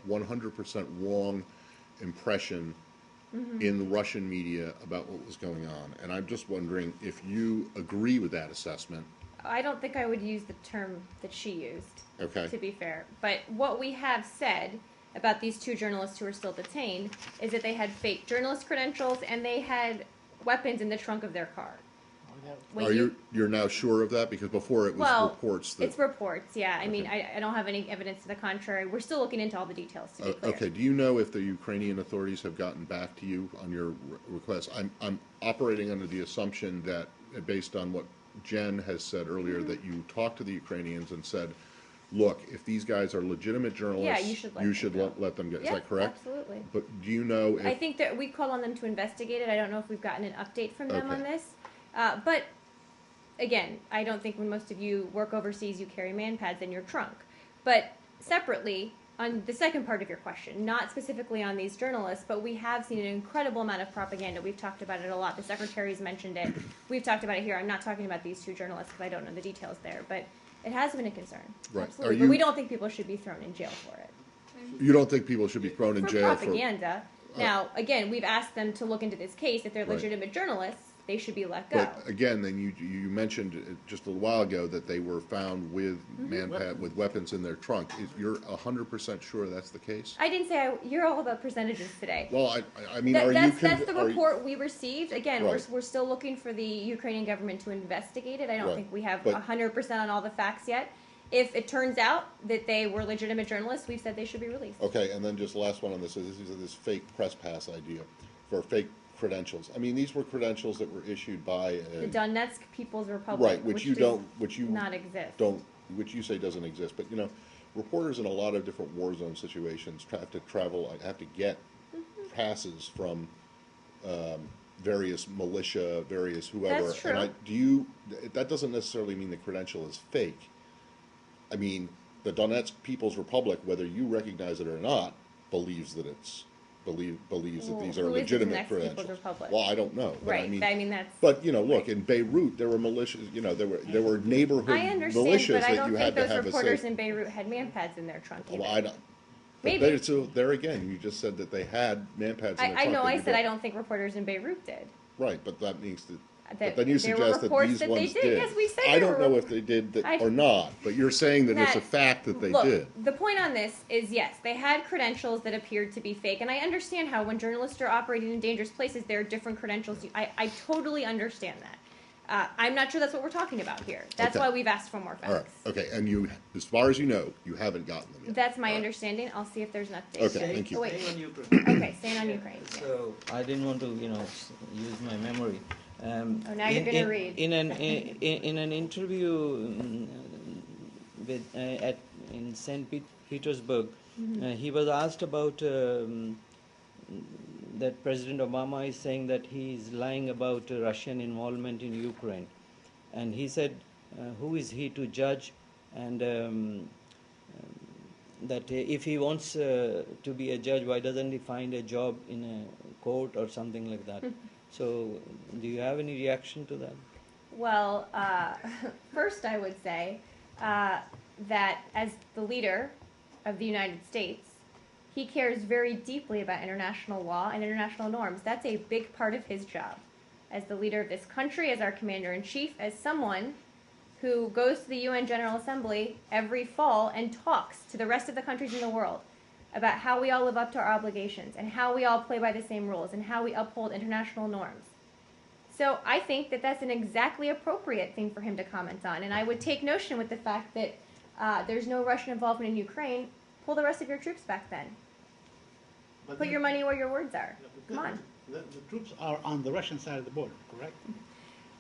100% wrong impression in the Russian media about what was going on. And I'm just wondering if you agree with that assessment. I don't think I would use the term that she used, Okay. to be fair. But what we have said about these two journalists who are still detained is that they had fake journalist credentials and they had weapons in the trunk of their car. When Are you're now sure of that? Because before it was reports that... It's reports, yeah. I mean, I don't have any evidence to the contrary. We're still looking into all the details, to be clear. Okay, do you know if the Ukrainian authorities have gotten back to you on your request? I'm operating under the assumption that, based on what Jen has said earlier, that you talked to the Ukrainians and said, look, if these guys are legitimate journalists, Yeah, you should let them go. Is Yeah, that correct? absolutely. But do you know if... I think that we called on them to investigate it. I don't know if we've gotten an update from them Okay. on this. But again, I don't think when most of you work overseas, you carry man pads in your trunk. But separately, on the second part of your question, not specifically on these journalists, but we have seen an incredible amount of propaganda. We've talked about it a lot. The secretary's mentioned it. We've talked about it here. I'm not talking about these two journalists because I don't know the details there. But it has been a concern. Right. Absolutely. Are But you- we don't think people should be thrown in jail for it. You don't think people should be thrown in For jail propaganda. Now, again, we've asked them to look into this case. If they're Right. legitimate journalists, they should be let go. But again, then you mentioned just a little while ago that they were found with with weapons in their trunk. You're 100% sure that's the case? I didn't say you're all about percentages today. Well, I mean, That's the report we received. Again, Right. we're still looking for the Ukrainian government to investigate it. I don't Right. think we have But- 100% on all the facts yet. If it turns out that they were legitimate journalists, we've said they should be released. Okay, and then just the last one on this is this fake press pass idea for fake credentials. I mean, these were credentials that were issued by The Donetsk People's Republic, right, which you does don't, which you not exist. which you say doesn't exist. But you know, reporters in a lot of different war zone situations have to travel, have to get passes from various militia, various whoever. That's true. And that doesn't necessarily mean the credential is fake. I mean, the Donetsk People's Republic, whether you recognize it or not, believes that believes that these are Who is the legitimate Donetsk People's credentials. Republic? Well, I don't know. But Right. I mean, that's. but you know, look, in Beirut there were militias. You know, there were neighborhood I understand, militias but I that don't you think had to those have reporters a safe. in Beirut had man pads in their trunk. Well, either. I don't. Maybe. But so there again, you just said that they had man pads. In their I trunk know. that I you said I don't think reporters in Beirut did. Right, but that means that. That But then you there were suggest that reports these that ones they did. Yes, we said I there don't were know if they did that I- or not, but you're saying that it's a Matt, fact that they Look, did. the point on this is yes, they had credentials that appeared to be fake, and I understand how when journalists are operating in dangerous places, there are different credentials. I totally understand that. I'm not sure that's what we're talking about here. That's Okay. why we've asked for more All right, facts. okay, and you, as far as you know, you haven't gotten them yet. That's my All right. understanding. I'll see if there's an update. Okay, thank you. Oh, wait. Staying on Ukraine. Okay, staying on Ukraine. Yeah. So I didn't want to, use my memory. Oh, now you're gonna read. In an interview with in Saint Petersburg, he was asked about that President Obama is saying that he's lying about Russian involvement in Ukraine, and he said, "Who is he to judge?" And that if he wants to be a judge, why doesn't he find a job in a court or something like that? So, do you have any reaction to that? Well, first I would say that as the leader of the United States, he cares very deeply about international law and international norms. That's a big part of his job. As the leader of this country, as our commander-in-chief, as someone who goes to the UN General Assembly every fall and talks to the rest of the countries in the world about how we all live up to our obligations and how we all play by the same rules and how we uphold international norms. So I think that that's an exactly appropriate thing for him to comment on. And I would take notion with the fact that there's no Russian involvement in Ukraine. Pull the rest of your troops back then. But Put your money where your words are. Come on. The troops are on the Russian side of the border, correct?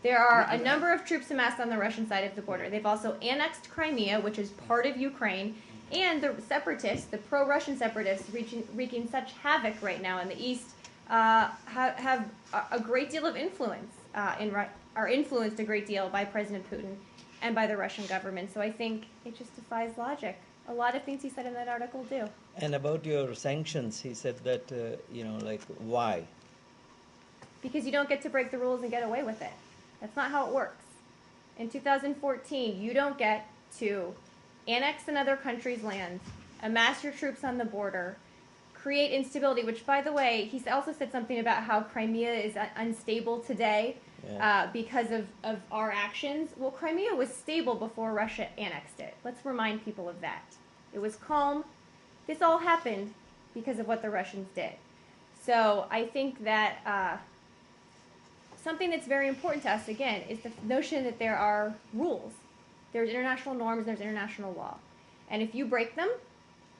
There are a number of troops amassed on the Russian side of the border. They've also annexed Crimea, which is part of Ukraine, and the separatists, the pro-Russian separatists, wreaking such havoc right now in the east, have a great deal of influence, are influenced a great deal by President Putin and by the Russian government. So I think it just defies logic. A lot of things he said in that article do. And about your sanctions, he said that, why? Because you don't get to break the rules and get away with it. That's not how it works. In 2014, you don't get to annex another country's land, amass your troops on the border, create instability, which, by the way, he also said something about how Crimea is unstable today because of our actions. Well, Crimea was stable before Russia annexed it. Let's remind people of that. It was calm. This all happened because of what the Russians did. So I think that something that's very important to us, again, is the notion that there are rules. There's international norms, there's international law. And if you break them,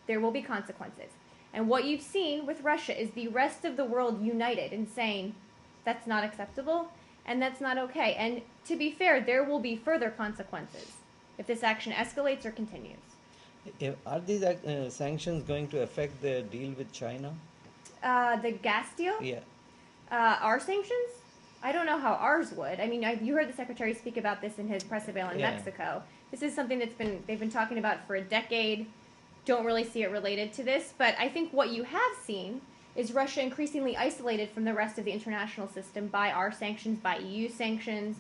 there will be consequences. And what you've seen with Russia is the rest of the world united in saying that's not acceptable and that's not okay. And to be fair, there will be further consequences if this action escalates or continues. Are these sanctions going to affect the deal with China? The gas deal? Yeah. Our sanctions? I don't know how ours would. I mean, you heard the Secretary speak about this in his press avail in Mexico. This is something they've been talking about for a decade. Don't really see it related to this. But I think what you have seen is Russia increasingly isolated from the rest of the international system by our sanctions, by EU sanctions.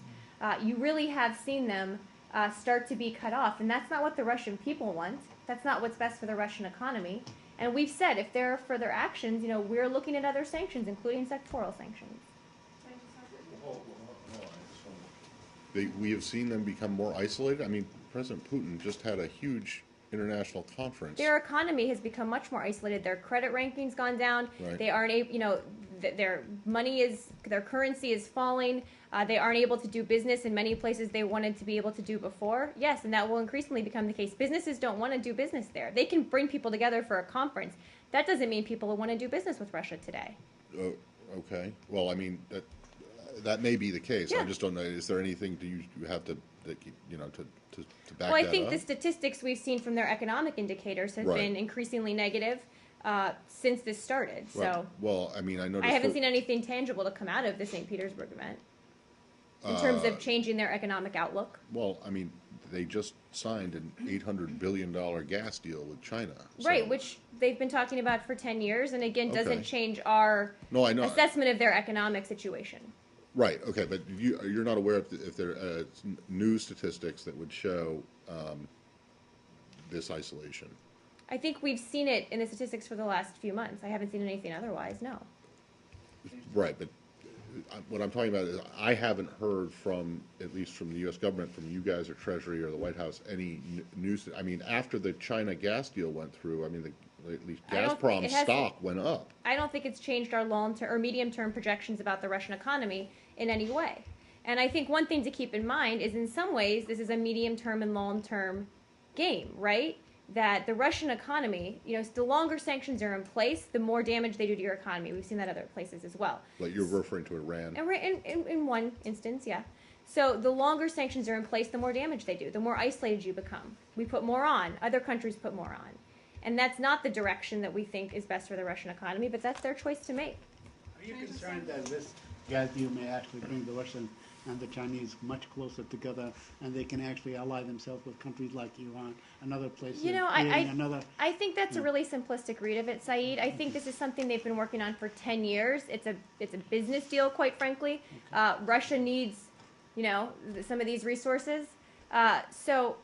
You really have seen them start to be cut off. And that's not what the Russian people want. That's not what's best for the Russian economy. And we've said if there are further actions, we're looking at other sanctions, including sectoral sanctions. We have seen them become more isolated. I mean, President Putin just had a huge international conference. Their economy has become much more isolated. Their credit ranking's gone down. Right. They aren't able, their their currency is falling. They aren't able to do business in many places they wanted to be able to do before. Yes, and that will increasingly become the case. Businesses don't want to do business there. They can bring people together for a conference. That doesn't mean people will want to do business with Russia today. Okay. Well, I mean, that may be the case. Yeah. I just don't know. Is there anything you have to back Well, I that think up? the statistics we've seen from their economic indicators have Right. been increasingly negative since this started. So Right. Well, I mean, I noticed. I haven't seen anything tangible to come out of the St. Petersburg event in terms of changing their economic outlook. Well, I mean, they just signed an $800 billion gas deal with China. So- Right, which they've been talking about for 10 years, and again, doesn't Okay. change our No, I know. assessment of their economic situation. Right. Okay, but you're not aware if there are new statistics that would show this isolation. I think we've seen it in the statistics for the last few months. I haven't seen anything otherwise, no. Right, but what I'm talking about is I haven't heard from, at least from the U.S. government, from you guys or Treasury or the White House, any news. I mean, after the China gas deal went through, I mean, at least I don't think Gazprom it has- stock went up. I don't think it's changed our long-term or medium-term projections about the Russian economy in any way. And I think one thing to keep in mind is in some ways this is a medium-term and long-term game, right? That the Russian economy, the longer sanctions are in place, the more damage they do to your economy. We've seen that other places as well. Like you're referring to Iran. In one instance, yeah. So the longer sanctions are in place, the more damage they do, the more isolated you become. We put more on, other countries put more on. And that's not the direction that we think is best for the Russian economy, but that's their choice to make. Are you concerned that this gas deal may actually bring the Russian and the Chinese much closer together, and they can actually ally themselves with countries like Iran and other places? I think that's a really simplistic read of it, Saeed. I think this is something they've been working on for 10 years. It's a business deal, quite frankly. Russia needs, some of these resources. So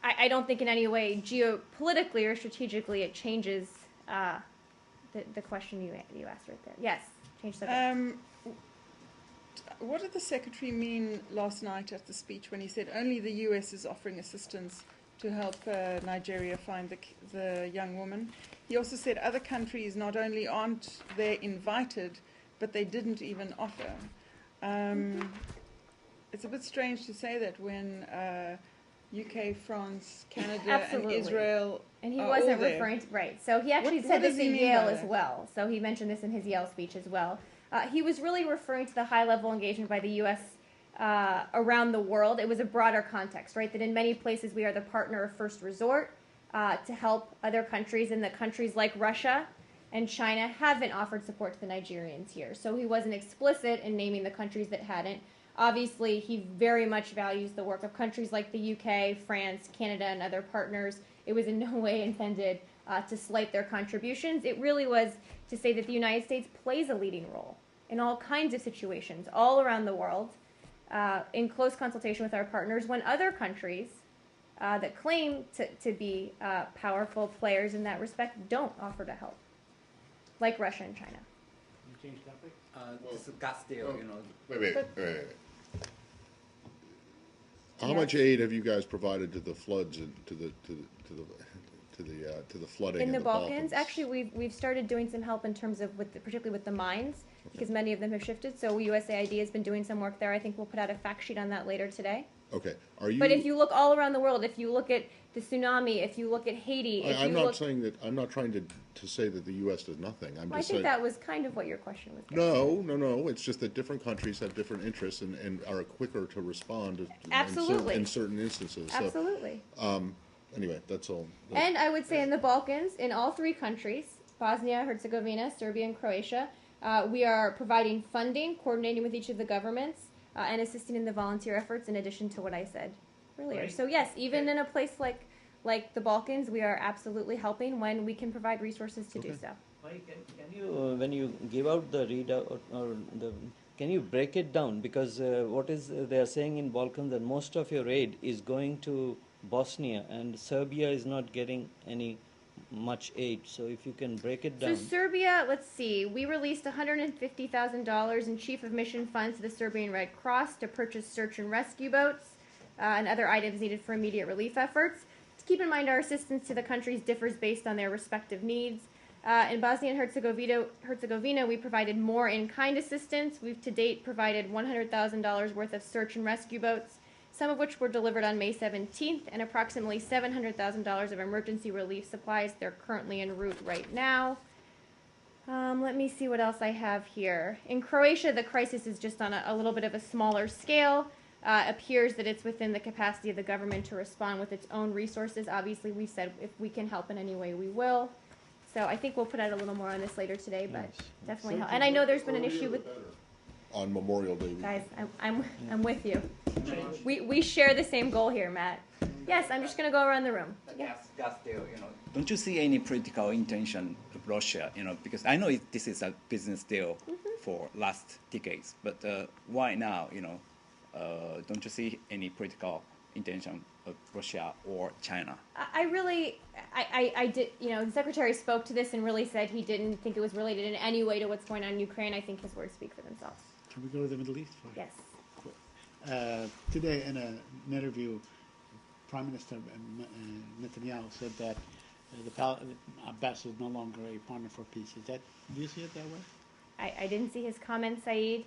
I don't think in any way geopolitically or strategically it changes the question you asked right there. Yes, change subject. What did the Secretary mean last night at the speech when he said only the US is offering assistance to help Nigeria find the young woman? He also said other countries not only aren't they invited, but they didn't even offer. It's a bit strange to say that when UK, France, Canada, and Israel and he wasn't referring to, right. So he actually said this at Yale as well. So he mentioned this in his Yale speech as well. He was really referring to the high-level engagement by the U.S. Around the world. It was a broader context, right? That in many places we are the partner of first resort to help other countries, and that countries like Russia and China haven't offered support to the Nigerians here. So he wasn't explicit in naming the countries that hadn't. Obviously, he very much values the work of countries like the UK, France, Canada, and other partners. It was in no way intended to slight their contributions. It really was to say that the United States plays a leading role in all kinds of situations all around the world, in close consultation with our partners, when other countries that claim to be powerful players in that respect don't offer to help, like Russia and China. You change topic? This is gas deal, Wait. How much aid have you guys provided to the floods and to the flooding in the Balkans? Balkans? Actually, we've started doing some help in terms of particularly with the mines, because many of them have shifted. So USAID has been doing some work there. I think we'll put out a fact sheet on that later today. Okay. But if you look all around the world, if you look at the tsunami, if you look at Haiti, I'm not saying that. I'm not trying to say that the U.S. does nothing. I think that was kind of what your question was. No. It's just that different countries have different interests and are quicker to respond. Absolutely. In certain instances. Absolutely. So, anyway, that's all. And I would say in the Balkans, in all three countries, Bosnia, Herzegovina, Serbia, and Croatia, we are providing funding, coordinating with each of the governments, and assisting in the volunteer efforts in addition to what I said earlier. So yes, even in a place like the Balkans, we are absolutely helping when we can provide resources to do so. Can you, when you give out the readout can you break it down? Because what is they are saying in Balkans that most of your aid is going to Bosnia, and Serbia is not getting any much aid. So if you can break it down. So Serbia, let's see, we released $150,000 in Chief of Mission funds to the Serbian Red Cross to purchase search and rescue boats and other items needed for immediate relief efforts. To keep in mind, our assistance to the countries differs based on their respective needs. In Bosnia and Herzegovina, we provided more in-kind assistance. We've to date provided $100,000 worth of search and rescue boats, some of which were delivered on May 17th, and approximately $700,000 of emergency relief supplies. They're currently en route right now. Let me see what else I have here. In Croatia, the crisis is just on a little bit of a smaller scale. Appears that it's within the capacity of the government to respond with its own resources. Obviously, we said if we can help in any way, we will. So I think we'll put out a little more on this later today, but definitely help. And I know there's been an issue with... On Memorial Day. Guys, I'm with you. We share the same goal here, Matt. Yes, I'm just going to go around the room. Gas deal, Don't you see any political intention of Russia, because I know this is a business deal for last decades, but why now, don't you see any political intention of Russia or China? I did, the Secretary spoke to this and really said he didn't think it was related in any way to what's going on in Ukraine. I think his words speak for themselves. Can we go to the Middle East? Yes. Today in an interview, Prime Minister Netanyahu said that Abbas is no longer a partner for peace. Do you see it that way? I didn't see his comment, Saeed.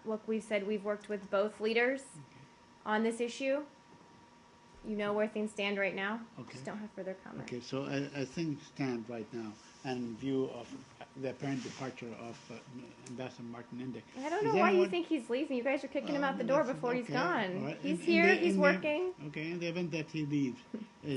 Look, we said we've worked with both leaders on this issue. You know where things stand right now. Okay. Just don't have further comment. Okay, so as things stand right now, and in view of the apparent departure of Ambassador Martin Indyk, I don't is know why you anyone- think he's leaving. You guys are kicking him out the door before he's Okay, gone. all right. He's In here. the- He's in the- working. Okay, in the event that he leaves.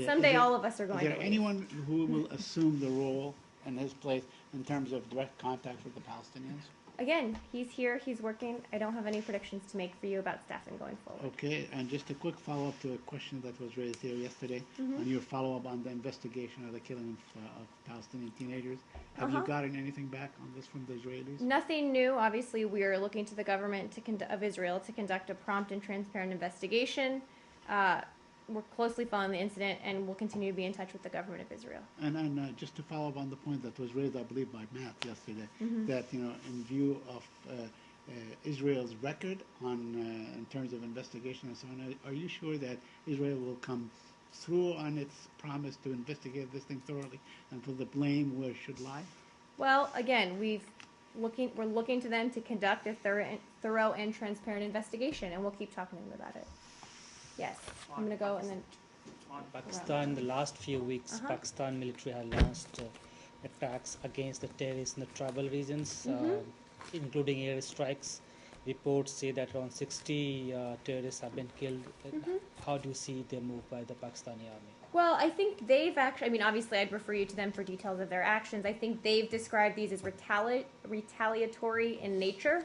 Someday all of us are going Is there to leave. anyone who will assume the role in his place in terms of direct contact with the Palestinians? Again, he's here. He's working. I don't have any predictions to make for you about staffing going forward. Okay, and just a quick follow-up to a question that was raised here yesterday Mm-hmm. on your follow-up on the investigation of the killing of Palestinian teenagers. Have you gotten anything back on this from the Israelis? Nothing new. Obviously, we are looking to the government of Israel to conduct a prompt and transparent investigation. We're closely following the incident, and we'll continue to be in touch with the government of Israel. And just to follow up on the point that was raised, I believe, by Matt yesterday, Mm-hmm. that in view of Israel's record on in terms of investigation and so on, are you sure that Israel will come through on its promise to investigate this thing thoroughly and for the blame where it should lie? Well, again, we're looking to them to conduct a thorough and transparent investigation, and we'll keep talking to them about it. Yes, I'm going to go and then. Pakistan, in the last few weeks, Uh-huh. Pakistan military has launched attacks against the terrorists in the tribal regions, including airstrikes. Reports say that around 60 terrorists have been killed. How do you see the move by the Pakistani army? Well, I think they've actually, I mean, obviously I'd refer you to them for details of their actions. I think they've described these as retaliatory in nature.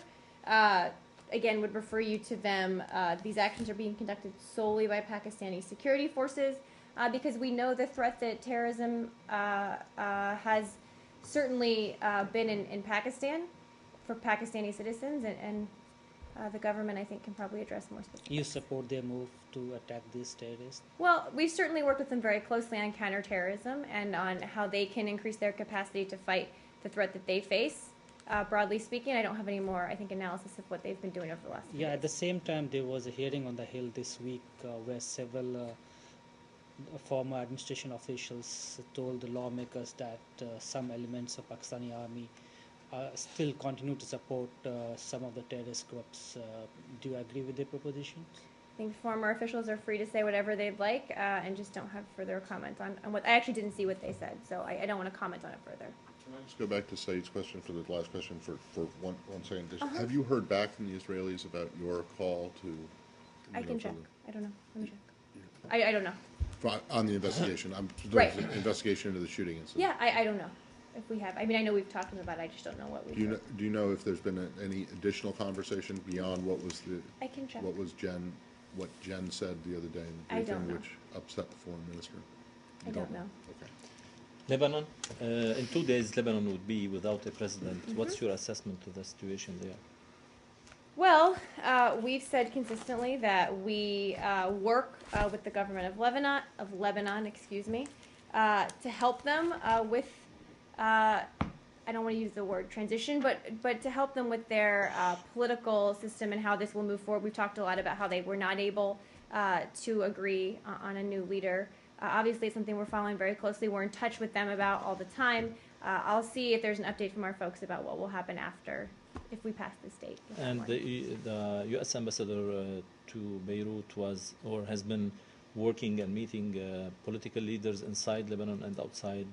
Again, would refer you to them. These actions are being conducted solely by Pakistani security forces because we know the threat that terrorism has certainly been in Pakistan for Pakistani citizens, and the government, I think, can probably address more specifically. You support their move to attack these terrorists? Well, we've certainly worked with them very closely on counterterrorism and on how they can increase their capacity to fight the threat that they face. Broadly speaking, I don't have any more, I think, analysis of what they've been doing over the last few Yeah, days. at the same time, there was a hearing on the Hill this week where several former administration officials told the lawmakers that some elements of Pakistani army still continue to support some of the terrorist groups. Do you agree with their propositions? I think former officials are free to say whatever they'd like and just don't have further comment on what. I actually didn't see what they said, so I don't want to comment on it further. Can I just go back to Saeed's question for the last question for one second? Have you heard back from the Israelis about your call to? I can for check. the- I don't know. Let me check. I don't know. On the investigation, Right. Investigation into the shooting incident. Yeah, I don't know if we have. I mean, I know we've talked to them about it. I just don't know what we've heard. Do you know if there's been any additional conversation beyond what was I can check. what Jen said the other day in the I briefing, don't know. which upset the foreign minister? I don't know. Okay. Lebanon, in 2 days, Lebanon would be without a president. What's your assessment of the situation there? Well, we've said consistently that we work with the government of Lebanon, to help them with. I don't want to use the word transition, but to help them with their political system and how this will move forward. We've talked a lot about how they were not able to agree on a new leader. Obviously, it's something we're following very closely. We're in touch with them about all the time. I'll see if there's an update from our folks about what will happen after, if we pass this date. And the U.S. ambassador to Beirut has been working and meeting political leaders inside Lebanon and outside.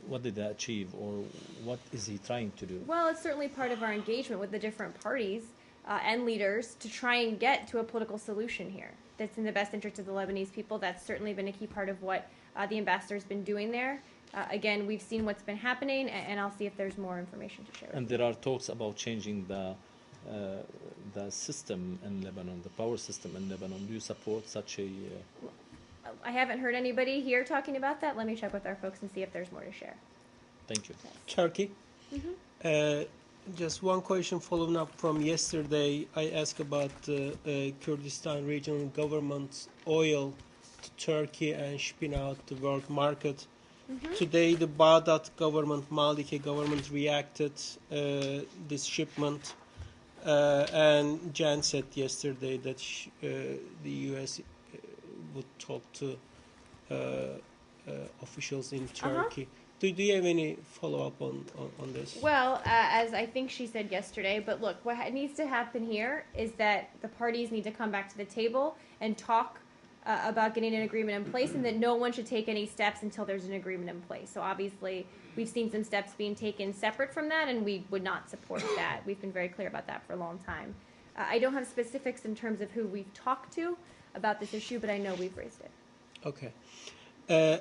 What did they achieve, or what is he trying to do? Well, it's certainly part of our engagement with the different parties and leaders to try and get to a political solution here that's in the best interest of the Lebanese people. That's certainly been a key part of what the ambassador's been doing there. Again, we've seen what's been happening, and I'll see if there's more information to share. And there are talks about changing the system in Lebanon, the power system in Lebanon. Do you support such a? I haven't heard anybody here talking about that. Let me check with our folks and see if there's more to share. Thank you. Turkey. Just one question following up from yesterday. I asked about Kurdistan regional government's oil to Turkey and shipping out the world market. Today, the Baghdad government, Maliki government, reacted this shipment, and Jan said yesterday that the U.S. would talk to officials in Turkey. Do you have any follow-up on this? Well, as I think she said yesterday, but look, what needs to happen here is that the parties need to come back to the table and talk about getting an agreement in place, and that no one should take any steps until there's an agreement in place. So obviously, we've seen some steps being taken separate from that, and we would not support that. We've been very clear about that for a long time. I don't have specifics in terms of who we've talked to about this issue, but I know we've raised it. Okay.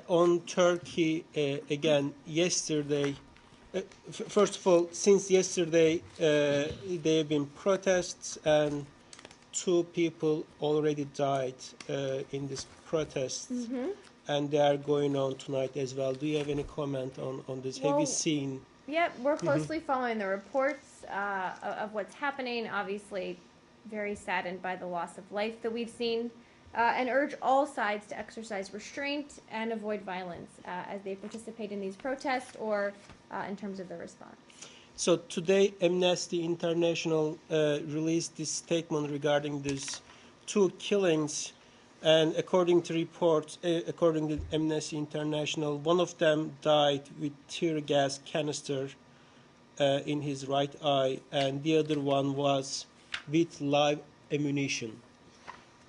On Turkey, again, yesterday, first of all, since yesterday, there have been protests and 2 people already died in these protests, and they are going on tonight as well. Do you have any comment on this? Have you seen? Yeah, we're closely following the reports of what's happening. Obviously, very saddened by the loss of life that we've seen. And urge all sides to exercise restraint and avoid violence as they participate in these protests or in terms of the response. So today, Amnesty International released this statement regarding these 2 killings, and according to reports, according to Amnesty International, one of them died with tear gas canister in his right eye, and the other one was with live ammunition.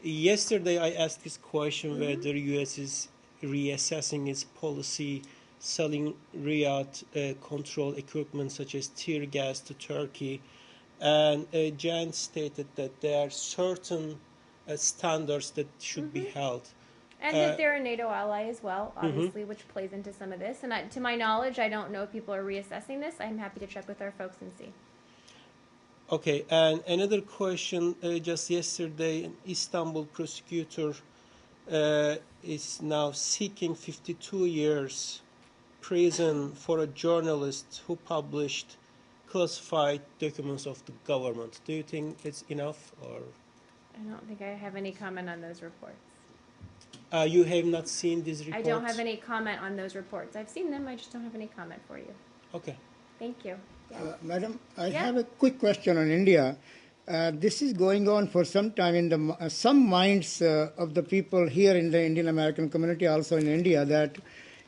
Yesterday, I asked this question whether U.S. is reassessing its policy selling Riyadh control equipment such as tear gas to Turkey, and Jan stated that there are certain standards that should be held. And that they're a NATO ally as well, obviously, which plays into some of this. And to my knowledge, I don't know if people are reassessing this. I'm happy to check with our folks and see. Okay, and another question, just yesterday, an Istanbul prosecutor is now seeking 52 years prison for a journalist who published classified documents of the government. Do you think it's enough, or? I don't think I have any comment on those reports. You have not seen these reports? I don't have any comment on those reports. I've seen them, I just don't have any comment for you. Okay. Thank you. Madam, I have a quick question on India. This is going on for some time in the some minds of the people here in the Indian American community, also in India, that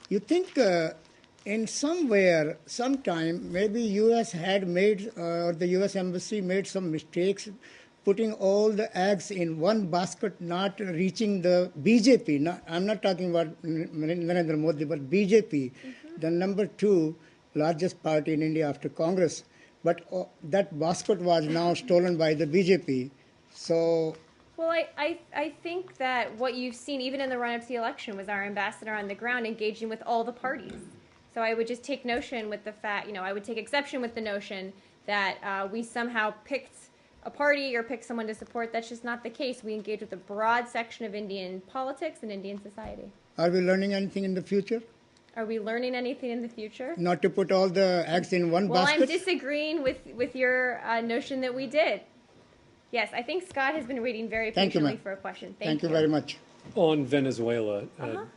you think in somewhere, sometime, maybe U.S. had made, or the U.S. Embassy made some mistakes, putting all the eggs in one basket, not reaching the BJP. I'm not talking about Narendra Modi, but BJP, the number 2 largest party in India after Congress. But that basket was now stolen by the BJP. So. Well, I think that what you've seen, even in the run-up to the election, was our ambassador on the ground engaging with all the parties. So I would just take notion with the fact, I would take exception with the notion that we somehow picked a party or picked someone to support. That's just not the case. We engage with a broad section of Indian politics and Indian society. Are we learning anything in the future? Are we learning anything in the future? Not to put all the eggs in one basket? Well, I'm disagreeing with your notion that we did. Yes, I think Scott has been waiting very patiently for a question. Thank you very much. On Venezuela,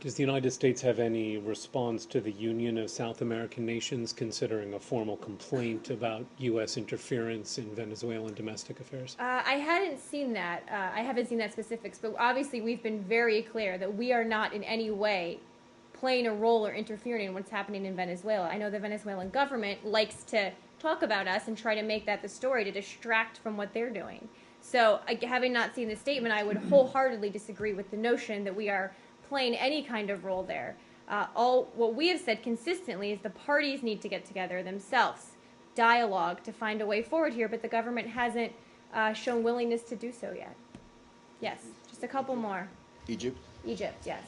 does the United States have any response to the Union of South American Nations considering a formal complaint about U.S. interference in Venezuelan domestic affairs? I hadn't seen that. I haven't seen that specifics, but obviously we've been very clear that we are not in any way playing a role or interfering in what's happening in Venezuela. I know the Venezuelan government likes to talk about us and try to make that the story to distract from what they're doing. So, having not seen the statement, I would wholeheartedly disagree with the notion that we are playing any kind of role there. What we have said consistently is the parties need to get together themselves, dialogue to find a way forward here, but the government hasn't shown willingness to do so yet. Yes, just a couple more. Egypt? Egypt, yes.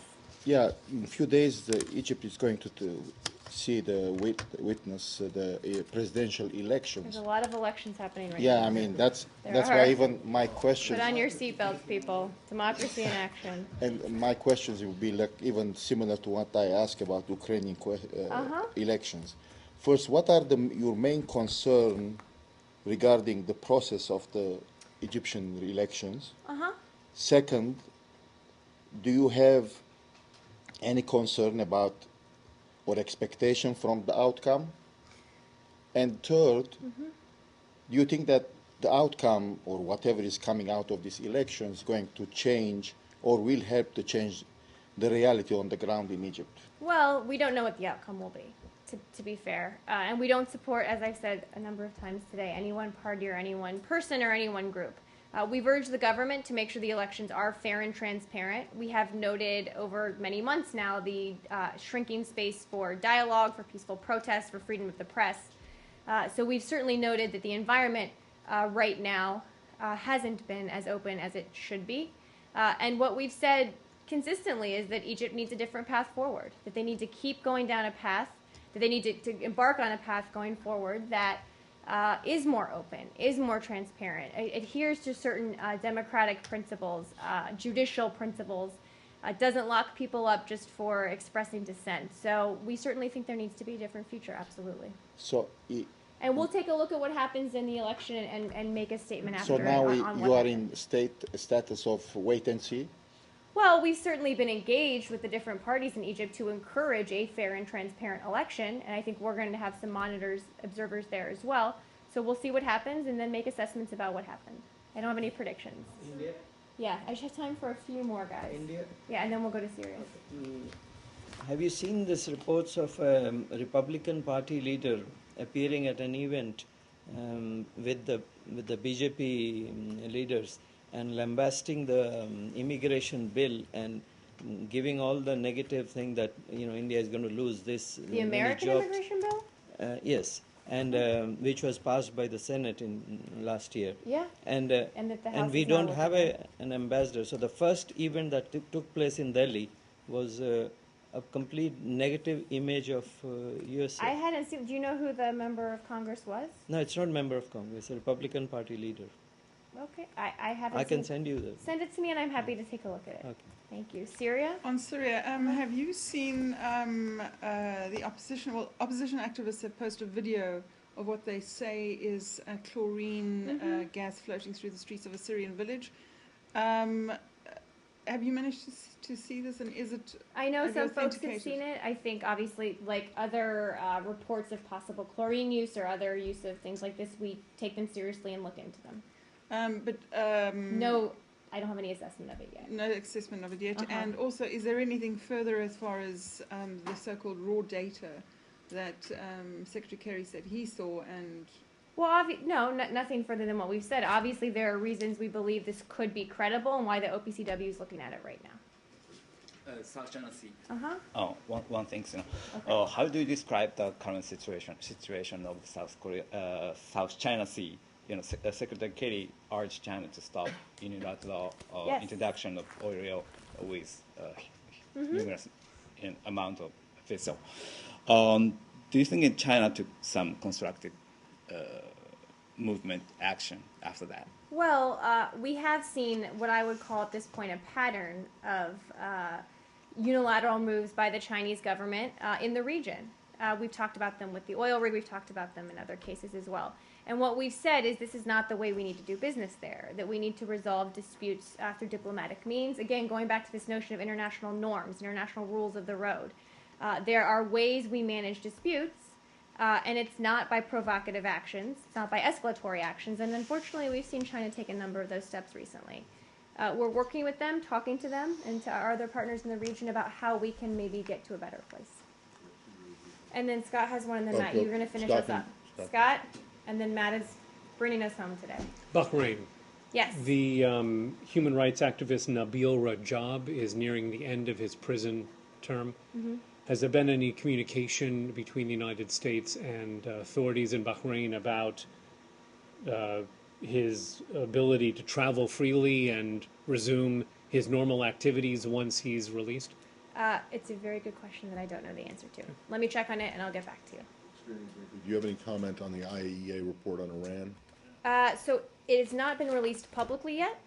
Yeah, in a few days, Egypt is going to see witness the presidential elections. There's a lot of elections happening right now. Yeah, I mean, that's why even my questions... Put on your seatbelts, people. Democracy in action. And my questions will be like even similar to what I asked about Ukrainian elections. First, what are your main concern regarding the process of the Egyptian elections? Second, do you have any concern about or expectation from the outcome? And third, do you think that the outcome or whatever is coming out of this election is going to change or will help to change the reality on the ground in Egypt? Well, we don't know what the outcome will be. to be fair. And we don't support, as I've said a number of times today, any one party or any one person or any one group. We've urged the government to make sure the elections are fair and transparent. We have noted over many months now the shrinking space for dialogue, for peaceful protest, for freedom of the press. So we've certainly noted that the environment right now hasn't been as open as it should be. And what we've said consistently is that Egypt needs a different path forward, that they need to keep going down a path, that they need to embark on a path going forward that is more open, is more transparent, adheres to certain democratic principles, judicial principles, doesn't lock people up just for expressing dissent. So we certainly think there needs to be a different future, absolutely. So, And we'll take a look at what happens in the election and make a statement after. so now on what you are happens. in status of wait and see? Well, we've certainly been engaged with the different parties in Egypt to encourage a fair and transparent election, and I think we're going to have some observers there as well. So we'll see what happens and then make assessments about what happened. I don't have any predictions. India? Yeah, I just have time for a few more, guys. India? Yeah, and then we'll go to Syria. Have you seen these reports of a Republican Party leader appearing at an event with the BJP leaders and lambasting the immigration bill and giving all the negative thing that India is going to lose this The American immigration bill? Yes, and which was passed by the Senate in last year. Yeah. And that the House we is now don't have looking an ambassador. So the first event that took place in Delhi was a complete negative image of USA. I hadn't seen. Do you know who the member of Congress was? No, it's not member of Congress. A Republican Party leader. Okay, I haven't. I can send you the. Send it to me, and I'm happy to take a look at it. Okay. Thank you. Syria. On Syria, have you seen the opposition? Well, opposition activists have posted a video of what they say is chlorine gas floating through the streets of a Syrian village. Have you managed to see this, and is it? I know have you some folks have authenticated? seen it. I think obviously, like other reports of possible chlorine use or other use of things like this, we take them seriously and look into them. No, I don't have any assessment of it yet. No assessment of it yet. Uh-huh. And also, is there anything further as far as the so-called raw data that Secretary Kerry said he saw? And Well, nothing further than what we've said. Obviously, there are reasons we believe this could be credible and why the OPCW is looking at it right now. South China Sea. Uh-huh. Oh, one thing, Okay. how do you describe the current situation of the South China Sea? Secretary Kerry urged China to stop unilateral Yes. introduction of oil with numerous amount of vessel. Do you think China took some constructive movement action after that? Well, we have seen what I would call at this point a pattern of unilateral moves by the Chinese government in the region. We've talked about them with the oil rig. We've talked about them in other cases as well. And what we've said is this is not the way we need to do business there, that we need to resolve disputes through diplomatic means. Again, going back to this notion of international norms, international rules of the road. There are ways we manage disputes, and it's not by provocative actions. It's not by escalatory actions. And unfortunately, we've seen China take a number of those steps recently. We're working with them, talking to them, and to our other partners in the region about how we can maybe get to a better place. And then Scott has one, and then Matt, you're going to finish us up. Scott, and then Matt is bringing us home today. Bahrain. Yes. The human rights activist Nabil Rajab is nearing the end of his prison term. Mm-hmm. Has there been any communication between the United States and authorities in Bahrain about his ability to travel freely and resume his normal activities once he's released? It's a very good question that I don't know the answer to. Let me check on it, and I'll get back to you. Do you have any comment on the IAEA report on Iran? So it has not been released publicly yet,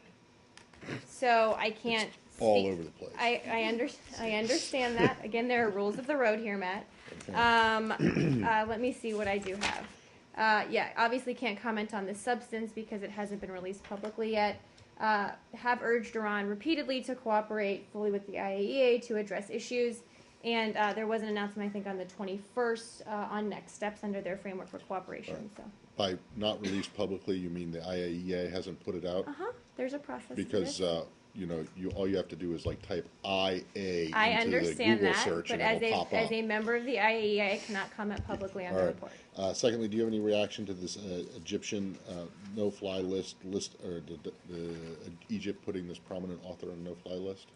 so I can't All speak. over the place. I understand that. Again, there are rules of the road here, Matt. Let me see what I do have. Yeah, obviously can't comment on the substance because it hasn't been released publicly yet. Have urged Iran repeatedly to cooperate fully with the IAEA to address issues. And there was an announcement, I think, on the 21st on next steps under their framework for cooperation. Right. So. By not released publicly, you mean the IAEA hasn't put it out? There's a process. to Because this. all you have to do is like type IA I into the understand Google that, search but and it'll pop up. as a member of the IAEA, I cannot comment publicly on All the right. report. Secondly, do you have any reaction to this Egyptian no-fly list, or the Egypt putting this prominent author on a no-fly list?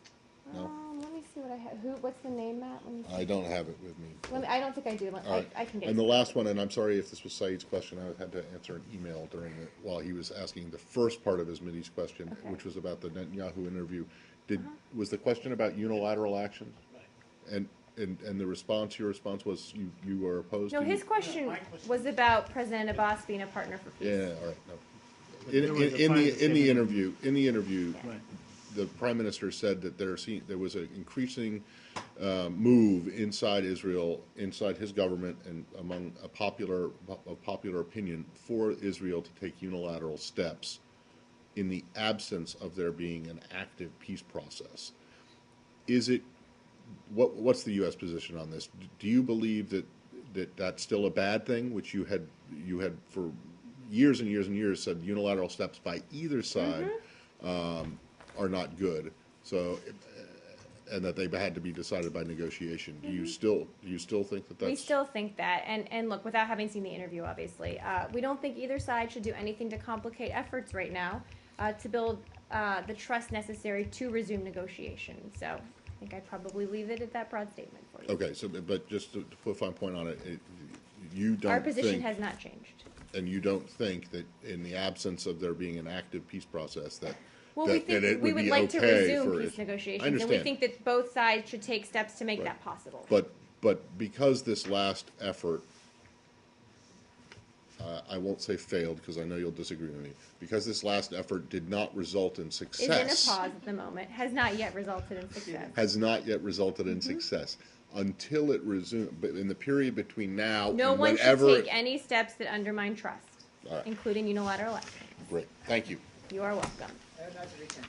No? Let me see what I have. What's the name, Matt? Let me see. I don't have it with me. I don't think I do. All right. I can get And it. the last one, and I'm sorry if this was Saeed's question, I had to answer an email while he was asking the first part of his Mideast question, Okay. which was about the Netanyahu interview. Was the question about unilateral action? And the response, your response was you are opposed No, to? his question was about President Abbas being a partner for peace. Yeah, all right. No. there was a In private the statement. interview, Right. the prime minister said that there was an increasing move inside Israel, inside his government, and among popular opinion for Israel to take unilateral steps in the absence of there being an active peace process. What's the U.S. position on this? Do you believe that that's still a bad thing, which you had for years and years and years said unilateral steps by either side are not good? So, and that they had to be decided by negotiation. Do you still think that that's? We still think that, and look, without having seen the interview, obviously, we don't think either side should do anything to complicate efforts right now to build the trust necessary to resume negotiations. So, I think I'd probably leave it at that broad statement for you. Okay, so but just to put a fine point on it, you don't. Our position think, has not changed. And you don't think that in the absence of there being an active peace process that. Well, that, we think that it we would would be like to okay resume for peace I negotiations, understand. and we think that both sides should take steps to make Right. that possible. But because this last effort, I won't say failed because I know you'll disagree with me. Because this last effort did not result in success. Is in a pause at the moment. Has not yet resulted in success. Has not yet resulted in success. Until it resumes, but in the period between now No and one whenever. should take any steps that undermine trust, All right. including unilateral action. Great, thank you. You are welcome. Have a nice weekend.